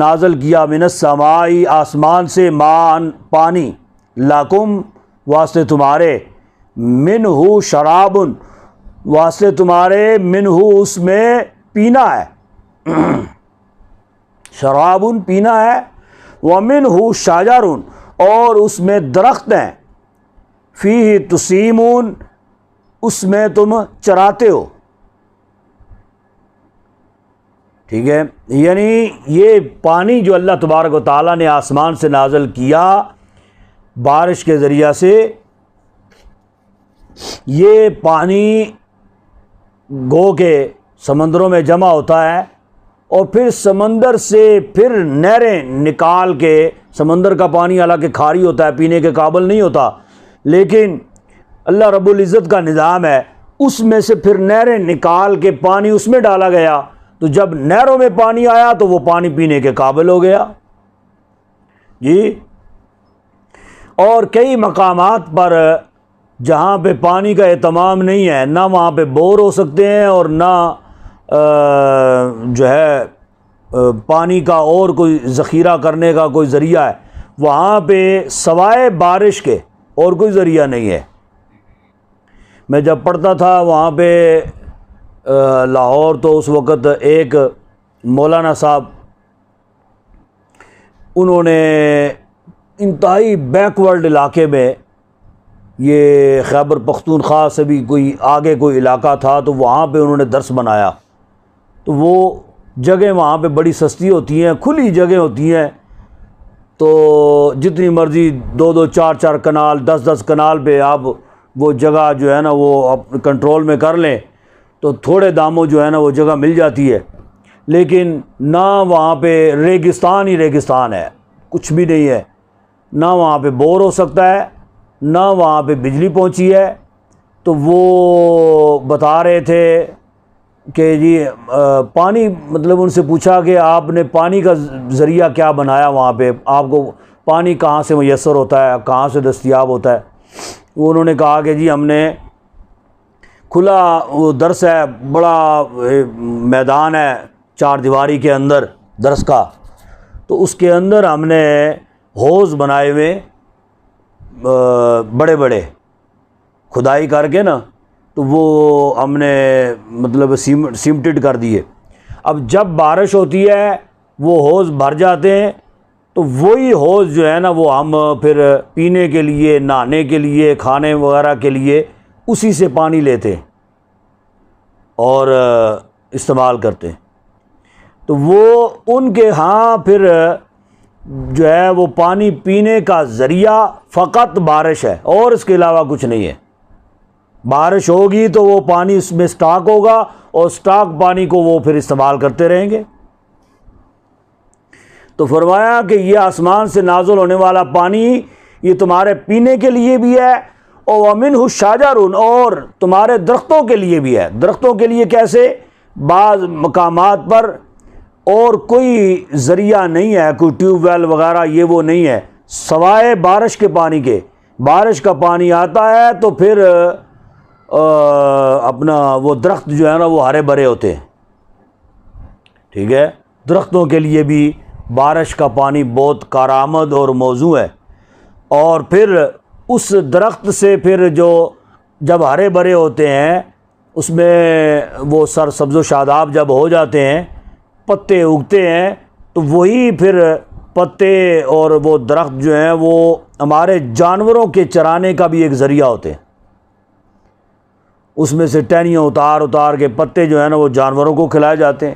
نازل کیا، من السماء، آسمان سے، ماءً، پانی، لکم، واسطے تمہارے، منہ شراب، واسطے تمہارے، منہ، اس میں پینا ہے، شراب پینا ہے، ومنہ شجر، اور اس میں درخت ہیں، فیہ تسیمون، اس میں تم چراتے ہو، ٹھیک ہے۔ یعنی یہ پانی جو اللہ تبارک و تعالیٰ نے آسمان سے نازل کیا بارش کے ذریعہ سے، یہ پانی گو کے سمندروں میں جمع ہوتا ہے، اور پھر سمندر سے پھر نہریں نکال کے، سمندر کا پانی حالانکہ کھاری ہوتا ہے، پینے کے قابل نہیں ہوتا، لیکن اللہ رب العزت کا نظام ہے، اس میں سے پھر نہریں نکال کے پانی اس میں ڈالا گیا، تو جب نہروں میں پانی آیا تو وہ پانی پینے کے قابل ہو گیا جی۔ اور کئی مقامات پر جہاں پہ پانی کا اہتمام نہیں ہے، نہ وہاں پہ بور ہو سکتے ہیں اور نہ جو ہے پانی کا اور کوئی ذخیرہ کرنے کا کوئی ذریعہ ہے، وہاں پہ سوائے بارش کے اور کوئی ذریعہ نہیں ہے۔ میں جب پڑھتا تھا وہاں پہ لاہور، تو اس وقت ایک مولانا صاحب، انہوں نے انتہائی بیکورڈ علاقے میں، یہ خیبر پختونخوا سے بھی کوئی آگے کوئی علاقہ تھا، تو وہاں پہ انہوں نے درس بنایا، تو وہ جگہ وہاں پہ بڑی سستی ہوتی ہیں، کھلی جگہ ہوتی ہیں، تو جتنی مرضی 2-2 4-4 کنال 10-10 کنال پہ آپ وہ جگہ جو ہے نا وہ کنٹرول میں کر لیں تو تھوڑے داموں جو ہے نا وہ جگہ مل جاتی ہے، لیکن نہ وہاں پہ ریگستان ہی ریگستان ہے، کچھ بھی نہیں ہے، نہ وہاں پہ بور ہو سکتا ہے، نہ وہاں پہ بجلی پہنچی ہے۔ تو وہ بتا رہے تھے کہ جی پانی، مطلب ان سے پوچھا کہ آپ نے پانی کا ذریعہ کیا بنایا، وہاں پہ آپ کو پانی کہاں سے میسر ہوتا ہے، کہاں سے دستیاب ہوتا ہے؟ وہ انہوں نے کہا کہ جی ہم نے کھلا، وہ درس ہے، بڑا میدان ہے 4 دیواری کے اندر درس کا، تو اس کے اندر ہم نے ہوز بنائے ہوئے بڑے بڑے کھدائی کر کے نا، تو وہ ہم نے مطلب سیمٹڈ کر دیے۔ اب جب بارش ہوتی ہے وہ ہوز بھر جاتے ہیں، تو وہی ہوز جو ہے نا وہ ہم پھر پینے کے لیے، نہانے کے لیے، کھانے وغیرہ کے لیے اسی سے پانی لیتے اور استعمال کرتے ہیں۔ تو وہ ان کے ہاں پھر جو ہے وہ پانی پینے کا ذریعہ فقط بارش ہے، اور اس کے علاوہ کچھ نہیں ہے۔ بارش ہوگی تو وہ پانی اس میں سٹاک ہوگا، اور سٹاک پانی کو وہ پھر استعمال کرتے رہیں گے۔ تو فرمایا کہ یہ آسمان سے نازل ہونے والا پانی یہ تمہارے پینے کے لیے بھی ہے، اور وَمِنْهُ شَجَرٌ، اور تمہارے درختوں کے لیے بھی ہے۔ درختوں کے لیے کیسے؟ بعض مقامات پر اور کوئی ذریعہ نہیں ہے، کوئی ٹیوب ویل وغیرہ یہ وہ نہیں ہے، سوائے بارش کے پانی کے۔ بارش کا پانی آتا ہے تو پھر اپنا وہ درخت جو ہے نا وہ ہرے بھرے ہوتے ہیں، ٹھیک ہے. درختوں کے لیے بھی بارش کا پانی بہت کارآمد اور موزوں ہے. اور پھر اس درخت سے پھر جو جب ہرے بھرے ہوتے ہیں اس میں وہ سر سبز و شاداب جب ہو جاتے ہیں، پتے اگتے ہیں، تو وہی پھر پتے اور وہ درخت جو ہیں وہ ہمارے جانوروں کے چرانے کا بھی ایک ذریعہ ہوتے ہیں. اس میں سے ٹہنیاں اتار اتار کے پتے جو ہیں نا وہ جانوروں کو کھلائے جاتے ہیں.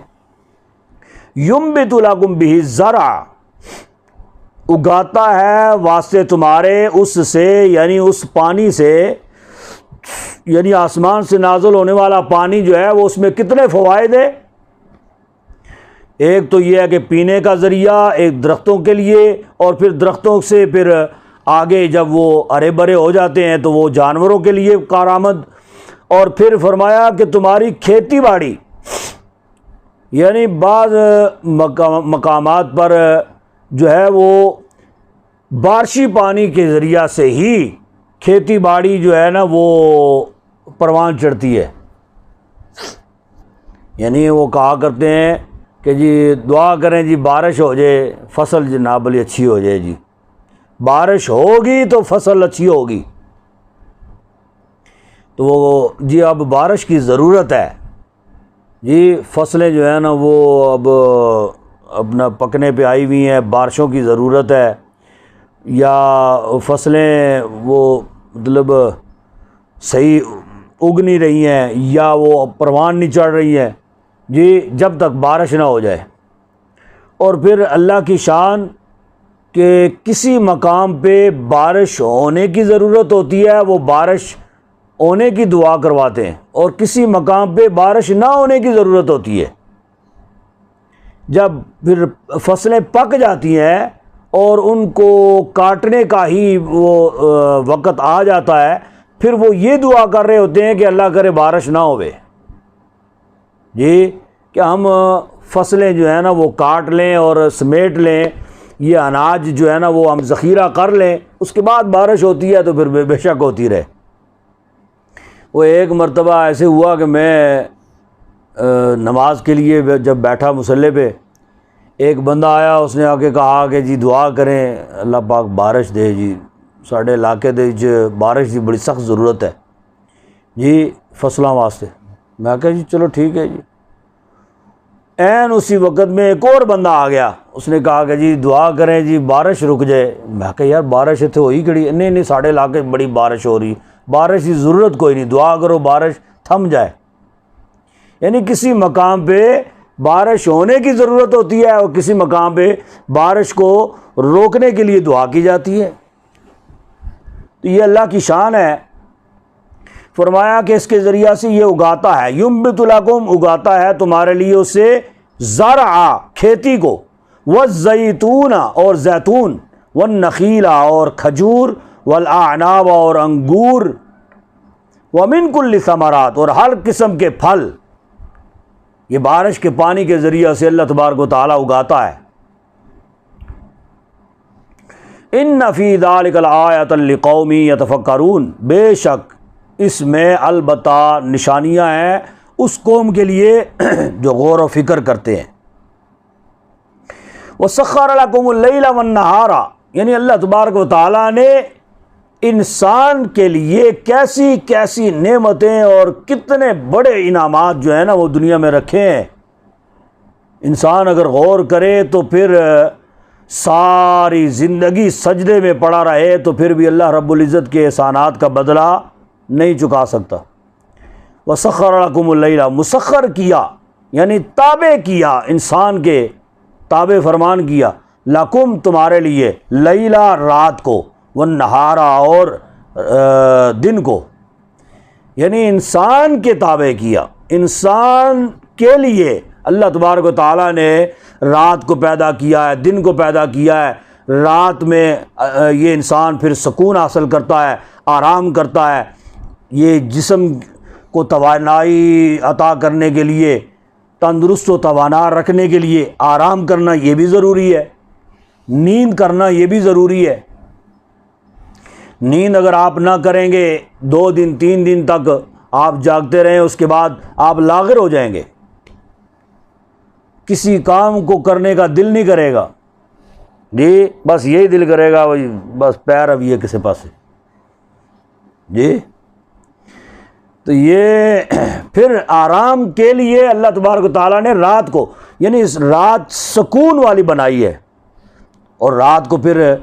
ینبت لکم بہ الزرع، اگاتا ہے واسطے تمہارے اس سے، یعنی اس پانی سے، یعنی آسمان سے نازل ہونے والا پانی جو ہے وہ اس میں کتنے فوائد ہیں. ایک تو یہ ہے کہ پینے کا ذریعہ ایک درختوں کے لیے، اور پھر درختوں سے پھر آگے جب وہ ہرے بھرے ہو جاتے ہیں تو وہ جانوروں کے لیے کارآمد. اور پھر فرمایا کہ تمہاری کھیتی باڑی، یعنی بعض مقامات پر جو ہے وہ بارشی پانی کے ذریعہ سے ہی کھیتی باڑی جو ہے نا وہ پروان چڑھتی ہے. یعنی وہ کہا کرتے ہیں کہ جی دعا کریں جی بارش ہو جائے، فصل جناب علی اچھی ہو جائے. جی بارش ہوگی تو فصل اچھی ہوگی. تو وہ جی اب بارش کی ضرورت ہے، جی فصلیں جو ہیں نا وہ اب اپنا پکنے پہ آئی ہوئی ہیں، بارشوں کی ضرورت ہے، یا فصلیں وہ مطلب صحیح اگ نہیں رہی ہیں، یا وہ پروان نہیں چڑھ رہی ہیں، جی جب تک بارش نہ ہو جائے. اور پھر اللہ کی شان کہ کسی مقام پہ بارش ہونے کی ضرورت ہوتی ہے، وہ بارش ہونے کی دعا کرواتے ہیں، اور کسی مقام پہ بارش نہ ہونے کی ضرورت ہوتی ہے. جب پھر فصلیں پک جاتی ہیں اور ان کو کاٹنے کا ہی وہ وقت آ جاتا ہے، پھر وہ یہ دعا کر رہے ہوتے ہیں کہ اللہ کرے بارش نہ ہوئے، جی کہ ہم فصلیں جو ہیں نا وہ کاٹ لیں اور سمیٹ لیں، یہ اناج جو ہے نا وہ ہم ذخیرہ کر لیں، اس کے بعد بارش ہوتی ہے تو پھر بے شک ہوتی رہے. وہ ایک مرتبہ ایسے ہوا کہ میں نماز کے لیے جب بیٹھا مصلی پہ، ایک بندہ آیا، اس نے آ کے کہا کہ جی دعا کریں اللہ پاک بارش دے، جی ساڑھے علاقے دے بارش کی بڑی سخت ضرورت ہے جی فصلاں واسطے. میں کہا جی چلو ٹھیک ہے جی. عین اسی وقت میں ایک اور بندہ آ گیا، اس نے کہا کہ جی دعا کریں جی بارش رک جائے. میں کہا یار بارش اتنے ہوئی کھڑی، نہیں ساڑھے علاقے بڑی بارش ہو رہی، بارش کی ضرورت کوئی نہیں، دعا کرو بارش تھم جائے. یعنی کسی مقام پہ بارش ہونے کی ضرورت ہوتی ہے اور کسی مقام پہ بارش کو روکنے کے لیے دعا کی جاتی ہے. تو یہ اللہ کی شان ہے. فرمایا کہ اس کے ذریعہ سے یہ اگاتا ہے، ینبت لکم اگاتا ہے تمہارے لیے اسے، زرع کھیتی کو، والزیتون اور زیتون، والنخیل اور کھجور، والاعناب اور انگور، ومن کل ثمرات اور ہر قسم کے پھل. یہ بارش کے پانی کے ذریعہ سے اللہ تبارک و تعالیٰ اگاتا ہے. ان فی ذلک لآیۃ لقوم یتفکرون، بے شک اس میں البتہ نشانیاں ہیں اس قوم کے لیے جو غور و فکر کرتے ہیں. وسخر لکم اللیل والنہار، یعنی اللہ تبارک و تعالیٰ نے انسان کے لیے کیسی کیسی نعمتیں اور کتنے بڑے انعامات جو ہیں نا وہ دنیا میں رکھے ہیں. انسان اگر غور کرے تو پھر ساری زندگی سجدے میں پڑا رہے تو پھر بھی اللہ رب العزت کے احسانات کا بدلہ نہیں چکا سکتا. وسخر لکم اللیل، مسخر کیا یعنی تابع کیا، انسان کے تابع فرمان کیا، لکم تمہارے لیے، لیلا رات کو، والنہارا اور دن کو، یعنی انسان کے تابع کیا. انسان کے لیے اللہ تبارک و تعالیٰ نے رات کو پیدا کیا ہے، دن کو پیدا کیا ہے. رات میں یہ انسان پھر سکون حاصل کرتا ہے، آرام کرتا ہے. یہ جسم کو توانائی عطا کرنے کے لیے، تندرست و توانا رکھنے کے لیے آرام کرنا یہ بھی ضروری ہے، نیند کرنا یہ بھی ضروری ہے. نیند اگر آپ نہ کریں گے 2 دن 3 دن تک آپ جاگتے رہیں اس کے بعد آپ لاغر ہو جائیں گے، کسی کام کو کرنے کا دل نہیں کرے گا، جی بس یہی دل کرے گا وہی بس پیر اب یہ کسی پاس ہے جی۔ تو یہ پھر آرام کے لیے اللہ تبارک و تعالیٰ نے رات کو، یعنی اس رات سکون والی بنائی ہے، اور رات کو پھر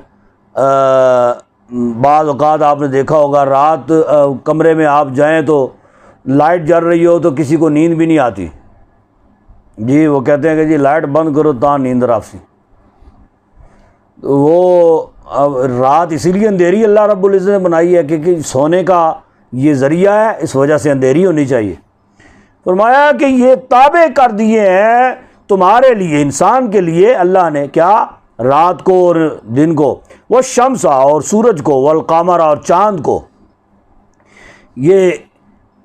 بعض اوقات آپ نے دیکھا ہوگا رات کمرے میں آپ جائیں تو لائٹ جل رہی ہو تو کسی کو نیند بھی نہیں آتی جی، وہ کہتے ہیں کہ جی لائٹ بند کرو تا نیند رافسی۔ وہ اب رات اسی لیے اندھیری اللہ رب العزت نے بنائی ہے کہ سونے کا یہ ذریعہ ہے، اس وجہ سے اندھیری ہونی چاہیے۔ فرمایا کہ یہ تابع کر دیے ہیں تمہارے لیے، انسان کے لیے اللہ نے کیا، رات کو اور دن کو، وہ شمس اور سورج کو، والقمر اور چاند کو۔ یہ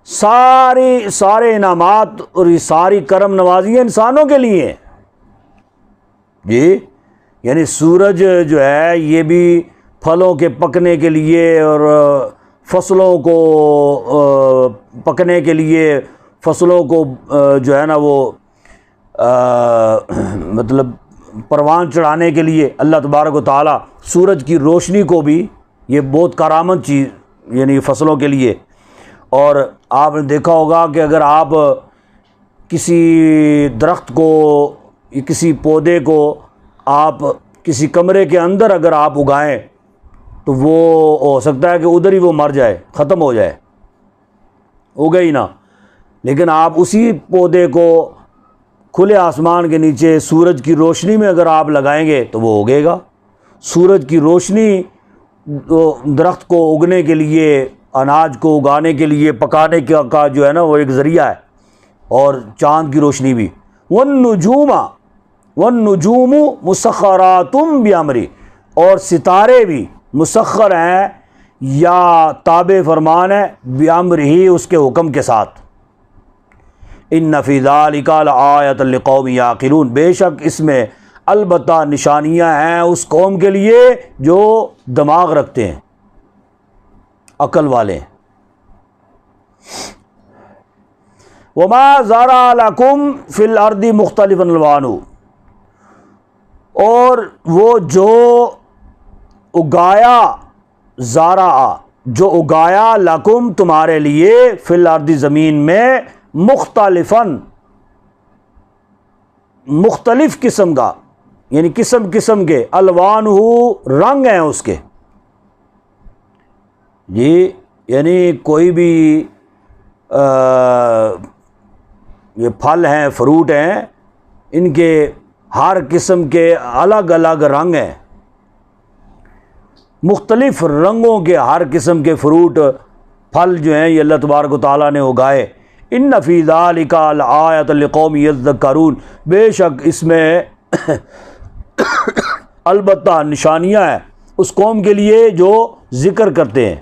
سارے انعامات اور یہ ساری کرم نوازیاں انسانوں کے لیے ہیں جی۔ یعنی سورج جو ہے یہ بھی پھلوں کے پکنے کے لیے اور فصلوں کو پکنے کے لیے، فصلوں کو جو ہے نا وہ مطلب پروان چڑھانے کے لیے اللہ تبارک و تعالیٰ سورج کی روشنی کو بھی، یہ بہت کارآمد چیز یعنی فصلوں کے لیے۔ اور آپ نے دیکھا ہوگا کہ اگر آپ کسی درخت کو، کسی پودے کو آپ کسی کمرے کے اندر اگر آپ اگائیں تو وہ ہو سکتا ہے کہ ادھر ہی وہ مر جائے، ختم ہو جائے، اگے ہی نہ۔ لیکن آپ اسی پودے کو کھلے آسمان کے نیچے سورج کی روشنی میں اگر آپ لگائیں گے تو وہ اگے گا۔ سورج کی روشنی درخت کو اگنے کے لیے، اناج کو اگانے کے لیے، پکانے کا جو ہے نا وہ ایک ذریعہ ہے، اور چاند کی روشنی بھی۔ والنجوم مسخرات بامری، اور ستارے بھی مسخر ہیں یا تابع فرمان ہے بامر ہی، اس کے حکم کے ساتھ۔ ان فی ذلک لآیۃ لقوم یعقلون، بے شک اس میں البتہ نشانیاں ہیں اس قوم کے لیے جو دماغ رکھتے ہیں، عقل والے ہیں۔ وما ذرأ لکم فی الارض مختلف الوانہ، اور وہ جو اگایا، زارع جو اگایا، لکم تمہارے لیے، فی الارض زمین میں، مختلفاً مختلف قسم کا، یعنی قسم قسم کے، الوانہ رنگ ہیں اس کے جی۔ یعنی کوئی بھی یہ پھل ہیں، فروٹ ہیں، ان کے ہر قسم کے الگ الگ رنگ ہیں، مختلف رنگوں کے ہر قسم کے فروٹ پھل جو ہیں یہ اللہ تبارک و تعالیٰ نے اگائے۔ ان فی ذلک لآیۃ لقوم یذکرون، بے شک اس میں البتہ نشانیاں ہیں اس قوم کے لیے جو ذکر کرتے ہیں۔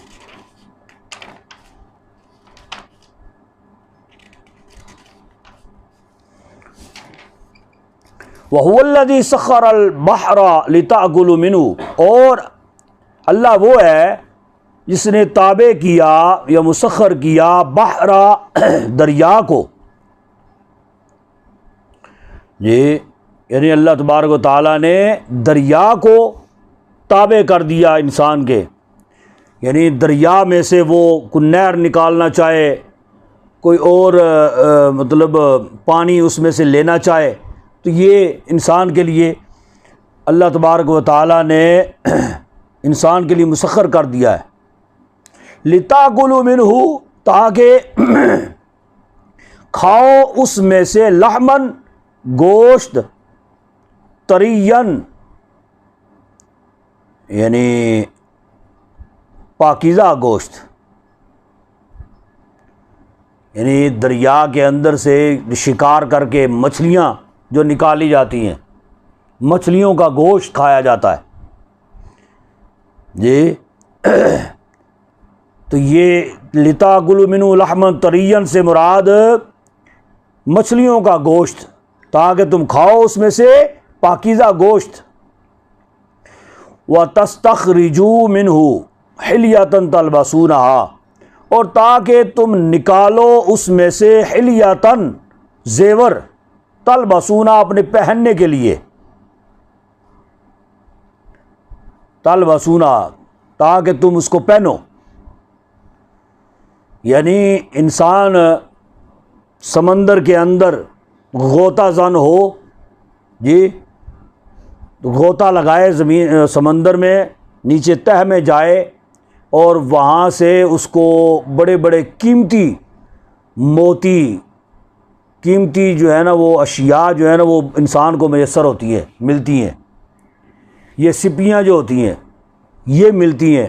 وَهُوَ الَّذِي سَخَّرَ الْبَحْرَ لِتَأْكُلُوا مِنْهُ، اور اللہ وہ ہے جس نے تابع کیا یا مسخر کیا بحر، دریا کو جی، یعنی اللہ تبارک و تعالیٰ نے دریا کو تابع کر دیا انسان کے، یعنی دریا میں سے وہ کوئی نہر نکالنا چاہے، کوئی اور مطلب پانی اس میں سے لینا چاہے تو یہ انسان کے لیے اللہ تبارک و تعالیٰ نے انسان کے لیے مسخر کر دیا ہے۔ لِتَأْكُلُوا مِنْهُ، تاکہ کھاؤ اس میں سے، لحمن گوشت، طریًّا یعنی پاکیزہ گوشت، یعنی دریا کے اندر سے شکار کر کے مچھلیاں جو نکالی جاتی ہیں، مچھلیوں کا گوشت کھایا جاتا ہے جی۔ تو یہ لِتَأْكُلُوا مِنْهُ لَحْمًا طَرِيًّا سے مراد مچھلیوں کا گوشت، تاکہ تم کھاؤ اس میں سے پاکیزہ گوشت۔ وَتَسْتَخْرِجُوا مِنْهُ حِلْيَةً تَلْبَسُونَهَا، اور تاکہ تم نکالو اس میں سے حلیتن زیور، تلبسونا اپنے پہننے کے لیے، تلبسونا تاکہ تم اس کو پہنو. یعنی انسان سمندر کے اندر غوطہ زن ہو، جی غوطہ لگائے زمین سمندر میں، نیچے تہ میں جائے اور وہاں سے اس کو بڑے بڑے قیمتی موتی، قیمتی جو ہے نا وہ اشیاء جو ہے نا وہ انسان کو میسر ہوتی ہیں، ملتی ہیں. یہ سپیاں جو ہوتی ہیں یہ ملتی ہیں،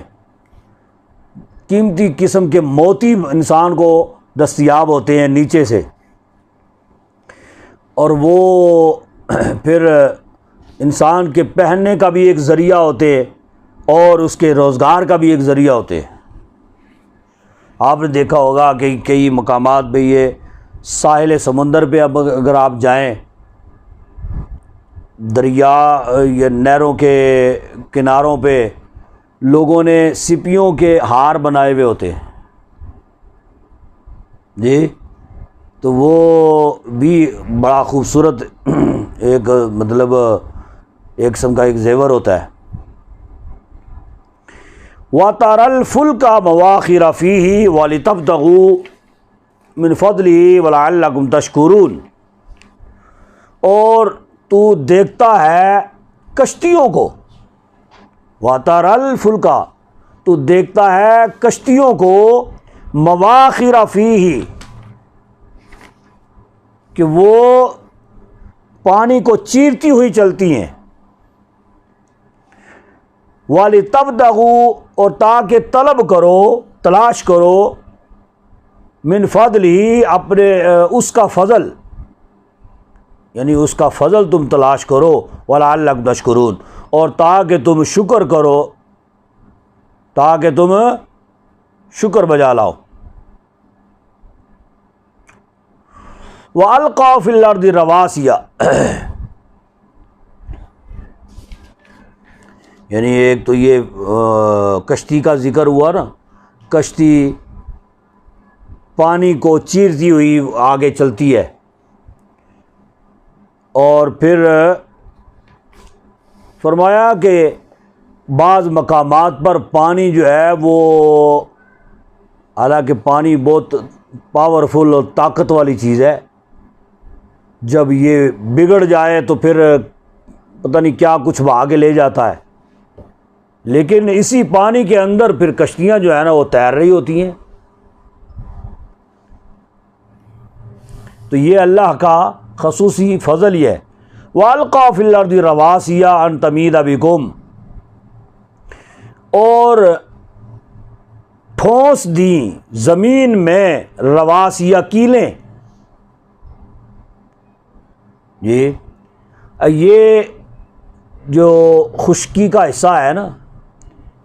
قیمتی قسم کے موتی انسان کو دستیاب ہوتے ہیں نیچے سے، اور وہ پھر انسان کے پہننے کا بھی ایک ذریعہ ہوتے ہیں اور اس کے روزگار کا بھی ایک ذریعہ ہوتے ہیں. آپ نے دیکھا ہوگا کہ کئی مقامات پہ یہ ساحل سمندر پہ اب اگر آپ جائیں، دریا یا نہروں کے کناروں پہ لوگوں نے سپیوں کے ہار بنائے ہوئے ہوتے ہیں، جی تو وہ بھی بڑا خوبصورت ایک مطلب ایک قسم کا ایک زیور ہوتا ہے. وَتَرَى الْفُلْكَ مَوَاخِرَ فِيهِ وَلِتَبْتَغُوا مِنْ فَضْلِهِ وَلَعَلَّكُمْ تَشْكُرُونَ. اور تو دیکھتا ہے کشتیوں کو، وَتَرَى الْفُلْكَ تو دیکھتا ہے کشتیوں کو، مَوَاخِرَ فِيهِ کہ وہ پانی کو چیرتی ہوئی چلتی ہیں، وَلِتَبْتَغُوا اور تاکہ طلب کرو، تلاش کرو، من فضلہ اپنے اس کا فضل، یعنی اس کا فضل تم تلاش کرو، وَلَعَلَّكُمْ تَشْكُرُونَ اور تاکہ تم شکر کرو، تاکہ تم شکر بجا لاؤ. وَأَلْقَوْا فِي الْأَرْضِ رَوَاسِيَ یعنی ایک تو یہ کشتی کا ذکر ہوا نا، کشتی پانی کو چیرتی ہوئی آگے چلتی ہے، اور پھر فرمایا کہ بعض مقامات پر پانی جو ہے وہ، حالانکہ پانی بہت پاورفل اور طاقت والی چیز ہے، جب یہ بگڑ جائے تو پھر پتہ نہیں کیا کچھ بہا کے لے جاتا ہے، لیکن اسی پانی کے اندر پھر کشتیاں جو ہے نا وہ تیر رہی ہوتی ہیں. تو یہ اللہ کا خصوصی فضل یہ ہے. وَأَلْقَى فِي الْأَرْضِ رَوَاسِيَ أَن تَمِيدَ بِكُمْ اور ٹھونس دیں زمین میں، رواسیہ کیلیں. یہ جو خشکی کا حصہ ہے نا،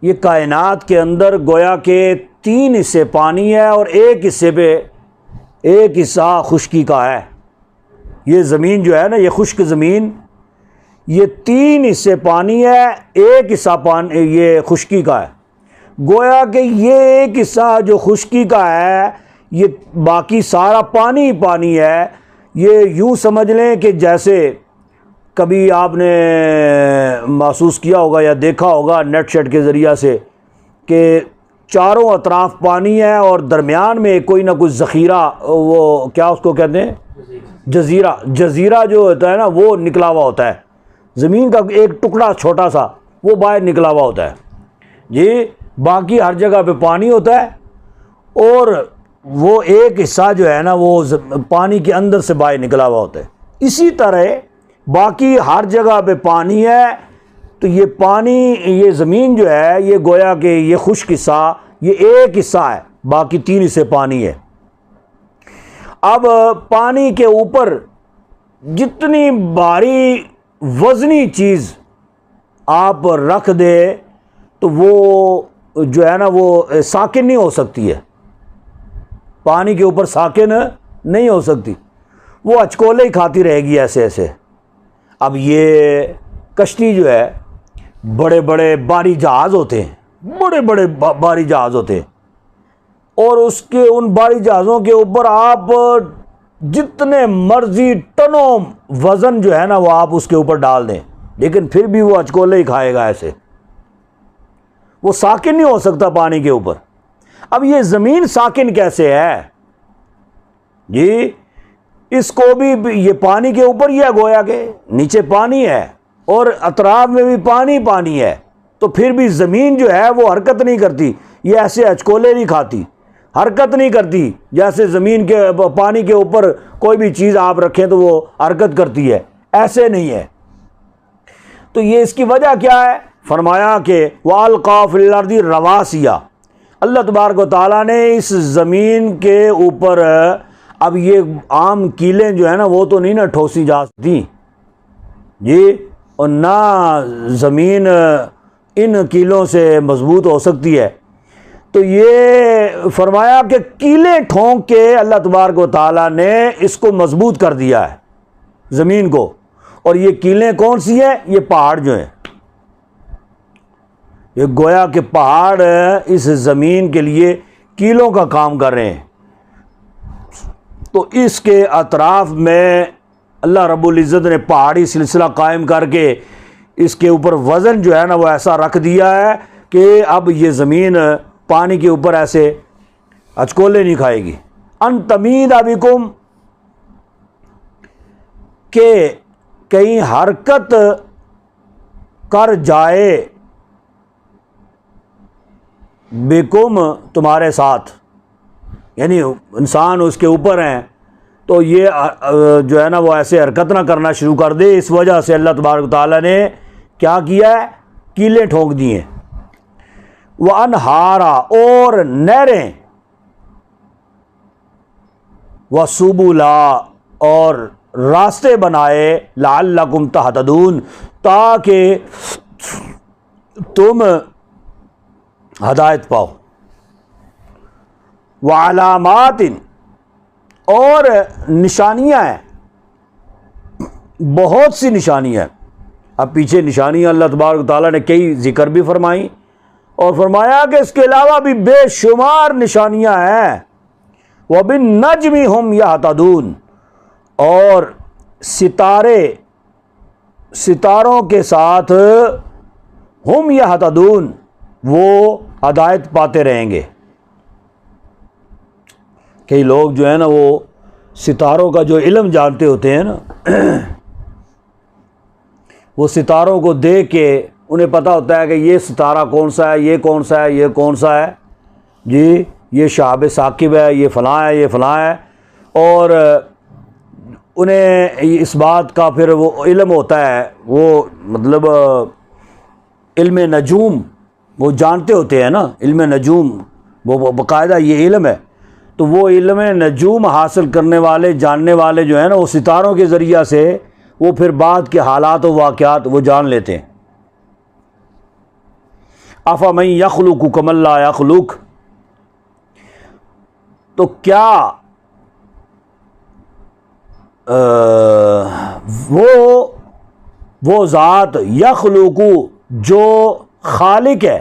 یہ کائنات کے اندر گویا کہ 3 حصے پانی ہے اور ایک حصہ خشکی کا ہے. یہ زمین جو ہے نا، یہ خشک زمین، یہ 3 حصے پانی ہے، ایک حصہ یہ خشکی کا ہے. گویا کہ یہ ایک حصہ جو خشکی کا ہے، یہ باقی سارا پانی ہی پانی ہے. یہ یوں سمجھ لیں کہ جیسے کبھی آپ نے محسوس کیا ہوگا یا دیکھا ہوگا نیٹ شیٹ کے ذریعہ سے کہ چاروں اطراف پانی ہے اور درمیان میں کوئی نہ کوئی ذخیرہ، وہ کیا اس کو کہتے ہیں، جزیرہ جو ہوتا ہے نا وہ نکلا ہوا ہوتا ہے، زمین کا ایک ٹکڑا چھوٹا سا وہ باہر نکلا ہوا ہوتا ہے. جی باقی ہر جگہ پہ پانی ہوتا ہے، اور وہ ایک حصہ جو ہے نا وہ پانی کے اندر سے باہر نکلا ہوا ہوتا ہے. اسی طرح باقی ہر جگہ پہ پانی ہے. تو یہ پانی، یہ زمین جو ہے یہ گویا کہ یہ خشک حصہ یہ ایک حصہ ہے، باقی 3 حصے پانی ہے. اب پانی کے اوپر جتنی بھاری وزنی چیز آپ رکھ دے تو وہ جو ہے نا وہ ساکن نہیں ہو سکتی ہے، پانی کے اوپر ساکن نہیں ہو سکتی، وہ اچکولے ہی کھاتی رہے گی ایسے ایسے. اب یہ کشتی جو ہے بڑے بڑے بھاری جہاز ہوتے ہیں، بڑے بڑے بھاری جہاز ہوتے ہیں، اور اس کے ان باری جہازوں کے اوپر آپ جتنے مرضی ٹنوں وزن جو ہے نا وہ آپ اس کے اوپر ڈال دیں، لیکن پھر بھی وہ اچکولے ہی کھائے گا، ایسے وہ ساکن نہیں ہو سکتا پانی کے اوپر۔ اب یہ زمین ساکن کیسے ہے جی؟ اس کو بھی یہ پانی کے اوپر ہی ہے، گویا کہ نیچے پانی ہے اور اطراف میں بھی پانی ہے، تو پھر بھی زمین جو ہے وہ حرکت نہیں کرتی، یہ ایسے اچکولے نہیں کھاتی، حرکت نہیں کرتی جیسے زمین کے پانی کے اوپر کوئی بھی چیز آپ رکھیں تو وہ حرکت کرتی ہے، ایسے نہیں ہے۔ تو یہ اس کی وجہ کیا ہے؟ فرمایا کہ وَأَلْقَىٰ فِي الْأَرْضِ رَوَاسِيَ، اللہ تبارک و تعالیٰ نے اس زمین کے اوپر، اب یہ عام کیلیں جو ہے نا وہ تو نہیں نا ٹھوسی جا سکتی جی، اور نہ زمین ان کیلوں سے مضبوط ہو سکتی ہے، تو یہ فرمایا کہ کیلیں ٹھونک کے اللہ تبارک و تعالیٰ نے اس کو مضبوط کر دیا ہے زمین کو۔ اور یہ کیلیں کون سی ہیں؟ یہ پہاڑ جو ہیں، یہ گویا کہ پہاڑ اس زمین کے لیے کیلوں کا کام کر رہے ہیں۔ تو اس کے اطراف میں اللہ رب العزت نے پہاڑی سلسلہ قائم کر کے اس کے اوپر وزن جو ہے نا وہ ایسا رکھ دیا ہے کہ اب یہ زمین پانی کے اوپر ایسے اچکولے نہیں کھائے گی۔ ان تمید بکم، کہ کہیں حرکت کر جائے، بکم تمہارے ساتھ، یعنی انسان اس کے اوپر ہیں تو یہ جو ہے نا وہ ایسے حرکت نہ کرنا شروع کر دے، اس وجہ سے اللہ تبارک و تعالیٰ نے کیا کیا ہے؟ کیلیں ٹھونک دی ہیں۔ وَأَنْہَارًا، اور نہریں، وَسُبُلًا، اور راستے بنائے، لَعَلَّكُمْ تَهْتَدُونَ، تاکہ تم ہدایت پاؤ۔ وعلامات، اور نشانیاں ہیں، بہت سی نشانیاں۔ اب پیچھے نشانیاں اللہ تبارک و تعالیٰ نے کئی ذکر بھی فرمائی، اور فرمایا کہ اس کے علاوہ بھی بے شمار نشانیاں ہیں۔ وبالنجم ہم یہتدون، اور ستاروں کے ساتھ ہم یہتدون، وہ ہدایت پاتے رہیں گے۔ کئی لوگ جو ہے نا وہ ستاروں کا جو علم جانتے ہوتے ہیں نا، وہ ستاروں کو دیکھ کے انہیں پتہ ہوتا ہے کہ یہ ستارہ کون سا ہے، یہ کون سا ہے، یہ کون سا ہے جی، یہ شہاب ثاقب ہے، یہ فلاں ہے، یہ فلاں ہے، اور انہیں اس بات کا پھر وہ علم ہوتا ہے، وہ مطلب علم نجوم وہ جانتے ہوتے ہیں نا، علم نجوم وہ باقاعدہ یہ علم ہے، تو وہ علم نجوم حاصل کرنے والے، جاننے والے جو ہیں نا، وہ ستاروں کے ذریعہ سے وہ پھر بعد کے حالات و واقعات وہ جان لیتے ہیں۔ افمن یخلق کمن لا یخلق، تو کیا وہ ذات یخلق جو خالق ہے،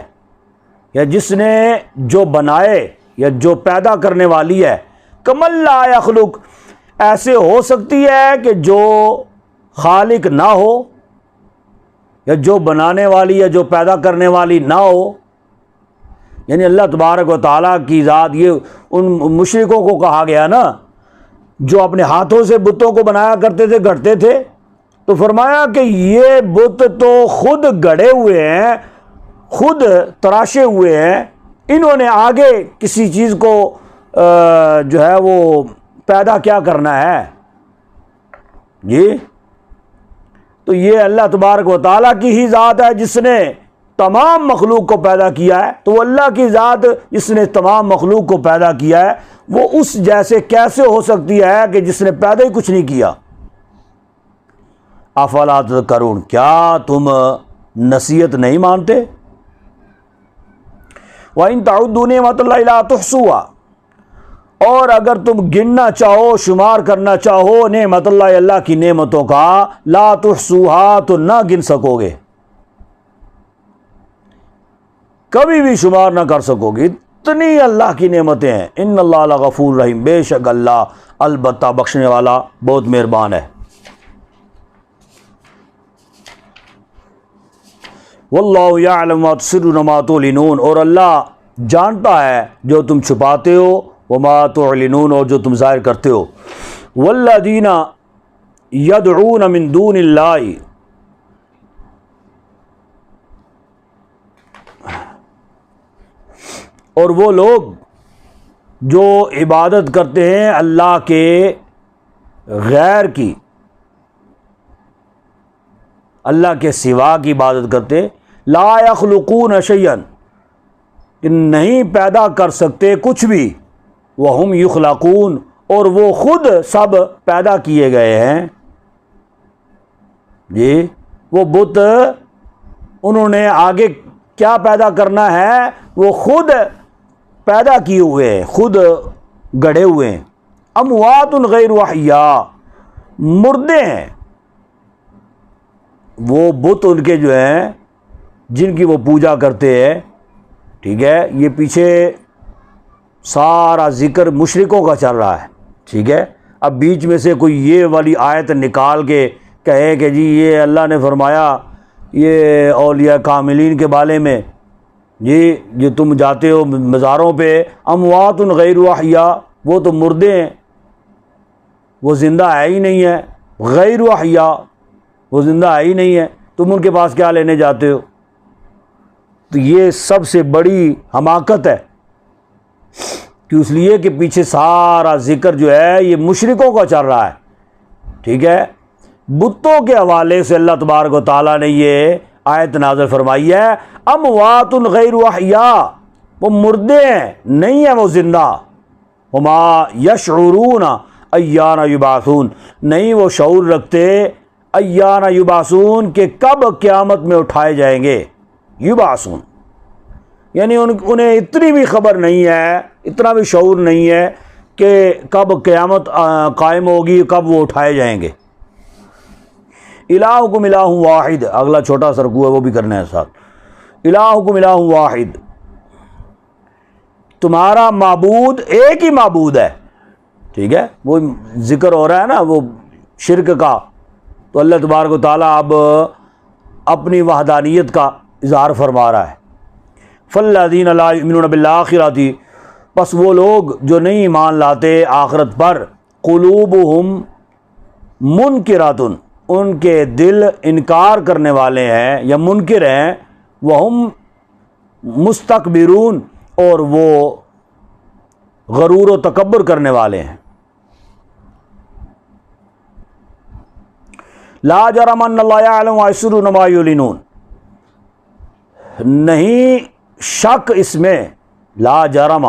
یا جس نے جو بنائے یا جو پیدا کرنے والی ہے، کمن لا یخلق، ایسے ہو سکتی ہے کہ جو خالق نہ ہو، یا جو بنانے والی یا جو پیدا کرنے والی نہ ہو؟ یعنی اللہ تبارک و تعالیٰ کی ذات، یہ ان مشرکوں کو کہا گیا نا جو اپنے ہاتھوں سے بتوں کو بنایا کرتے تھے، گڑھتے تھے، تو فرمایا کہ یہ بت تو خود گڑھے ہوئے ہیں، خود تراشے ہوئے ہیں، انہوں نے آگے کسی چیز کو جو ہے وہ پیدا کیا کرنا ہے جی؟ تو یہ اللہ تبارک و تعالیٰ کی ہی ذات ہے جس نے تمام مخلوق کو پیدا کیا ہے، تو وہ اللہ کی ذات جس نے تمام مخلوق کو پیدا کیا ہے، وہ اس جیسے کیسے ہو سکتی ہے کہ جس نے پیدا ہی کچھ نہیں کیا؟ افلا تذکرون، کیا تم نصیحت نہیں مانتے؟ وَإِن تَعُدُّوا نِعْمَتَ اللَّهِ لَا تُحْصُوهَا، اور اگر تم گننا چاہو، شمار کرنا چاہو نعمت اللہ، اللہ کی نعمتوں کا، لا تحصوها، تو نہ گن سکو گے، کبھی بھی شمار نہ کر سکو گے۔ کتنی اللہ کی نعمتیں ہیں. ان اللہ لغفور رحیم، بے شک اللہ البتہ بخشنے والا بہت مہربان ہے. واللہ یعلم ما تسرون وما تعلنون، اور اللہ جانتا ہے جو تم چھپاتے ہو، وما تعلنون، اور جو تم ظاہر کرتے ہو. والذین یدعون من دون اللہ، اور وہ لوگ جو عبادت کرتے ہیں اللہ کے غیر کی، اللہ کے سوا کی عبادت کرتے ہیں، لا یخلقون شیئا، کہ نہیں پیدا کر سکتے کچھ بھی، وہم یخلقون، اور وہ خود سب پیدا کیے گئے ہیں. جی وہ بت انہوں نے آگے کیا پیدا کرنا ہے، وہ خود پیدا کیے ہوئے ہیں، خود گڑھے ہوئے ہیں. اموات غیر احیاء، مردے ہیں وہ بت ان کے جو ہیں جن کی وہ پوجا کرتے ہیں. ٹھیک ہے، یہ پیچھے سارا ذکر مشرکوں کا چل رہا ہے. ٹھیک ہے، اب بیچ میں سے کوئی یہ والی آیت نکال کے کہے کہ جی یہ اللہ نے فرمایا یہ اولیاء کاملین کے بارے میں، جی جو تم جاتے ہو مزاروں پہ، اموات غیر احیاء، وہ تو مردے ہیں، وہ زندہ ہے ہی نہیں ہے. غیر احیاء، وہ زندہ ہے ہی نہیں ہے، تم ان کے پاس کیا لینے جاتے ہو؟ تو یہ سب سے بڑی حماقت ہے، کہ اس لیے کہ پیچھے سارا ذکر جو ہے یہ مشرکوں کا چل رہا ہے. ٹھیک ہے، بتوں کے حوالے سے اللہ تبارک و تعالیٰ نے یہ آیت نازل فرمائی ہے، اموات غیر احیاء، وہ مردے ہیں، نہیں ہیں وہ زندہ. وما یشعرون ایان یبعثون، نہیں وہ شعور رکھتے ایان یبعثون، کہ کب قیامت میں اٹھائے جائیں گے. یبعثون یعنی انہیں اتنی بھی خبر نہیں ہے، اتنا بھی شعور نہیں ہے کہ کب قیامت قائم ہوگی، کب وہ اٹھائے جائیں گے. الہکم الہ واحد، اگلا چھوٹا سا رکوع ہے وہ بھی کرنا ہے ساتھ. الہکم الہ واحد، تمہارا معبود ایک ہی معبود ہے. ٹھیک ہے، وہ ذکر ہو رہا ہے نا وہ شرک کا، تو اللہ تبارک و تعالیٰ اب اپنی وحدانیت کا اظہار فرما رہا ہے. فالذین لا یؤمنون بالآخرۃ، پس وہ لوگ جو نہیں ایمان لاتے آخرت پر، قلوبہم منکرات، ان کے دل انکار کرنے والے ہیں یا منکر ہیں، وہم مستکبرون، اور وہ غرور و تکبر کرنے والے ہیں. لا جرم ان اللہ یعلم ما یسرون وما یعلنون، نہیں شک اس میں، لا جرم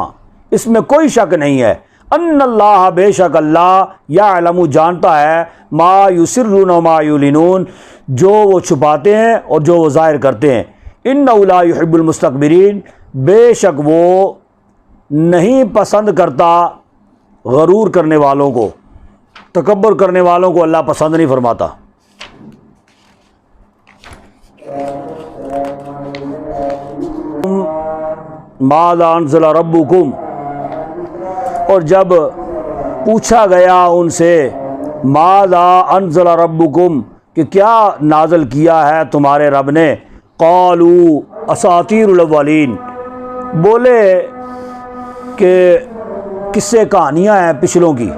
اس میں کوئی شک نہیں ہے، ان اللہ بے شک اللہ یعلم جانتا ہے، ما یسرون وما یعلنون جو وہ چھپاتے ہیں اور جو وہ ظاہر کرتے ہیں. انہ لا یحب المستکبرین، بے شک وہ نہیں پسند کرتا غرور کرنے والوں کو، تکبر کرنے والوں کو اللہ پسند نہیں فرماتا. ماذا انزل ربکم، اور جب پوچھا گیا ان سے ماذا انزل ربکم، کہ کیا نازل کیا ہے تمہارے رب نے، قالوا اساطیر الاولین، بولے کہ قصے کہانیاں ہیں پچھلوں کی،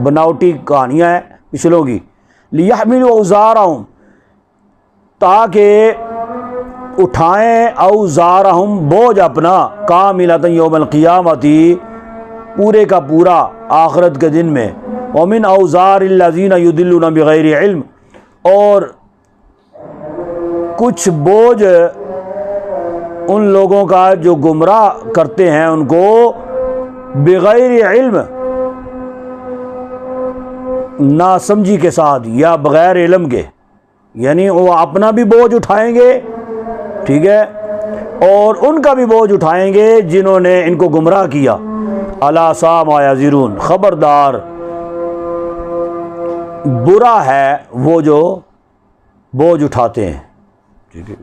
بناوٹی کہانیاں ہیں پچھلوں کی. لیحملوا اوزارہم، تاکہ اٹھائیں اوزارہم بوجھ اپنا، کاملۃ یوم القیامت، پورے کا پورا آخرت کے دن میں. ومن اوزار الذین یضلون بغیر علم، اور کچھ بوجھ ان لوگوں کا جو گمراہ کرتے ہیں ان کو بغیر علم، ناسمجھی کے ساتھ یا بغیر علم کے، یعنی وہ اپنا بھی بوجھ اٹھائیں گے، ٹھیک ہے، اور ان کا بھی بوجھ اٹھائیں گے جنہوں نے ان کو گمراہ کیا. الا ساء ما یزرون، خبردار برا ہے وہ جو بوجھ اٹھاتے ہیں. ٹھیک ہے،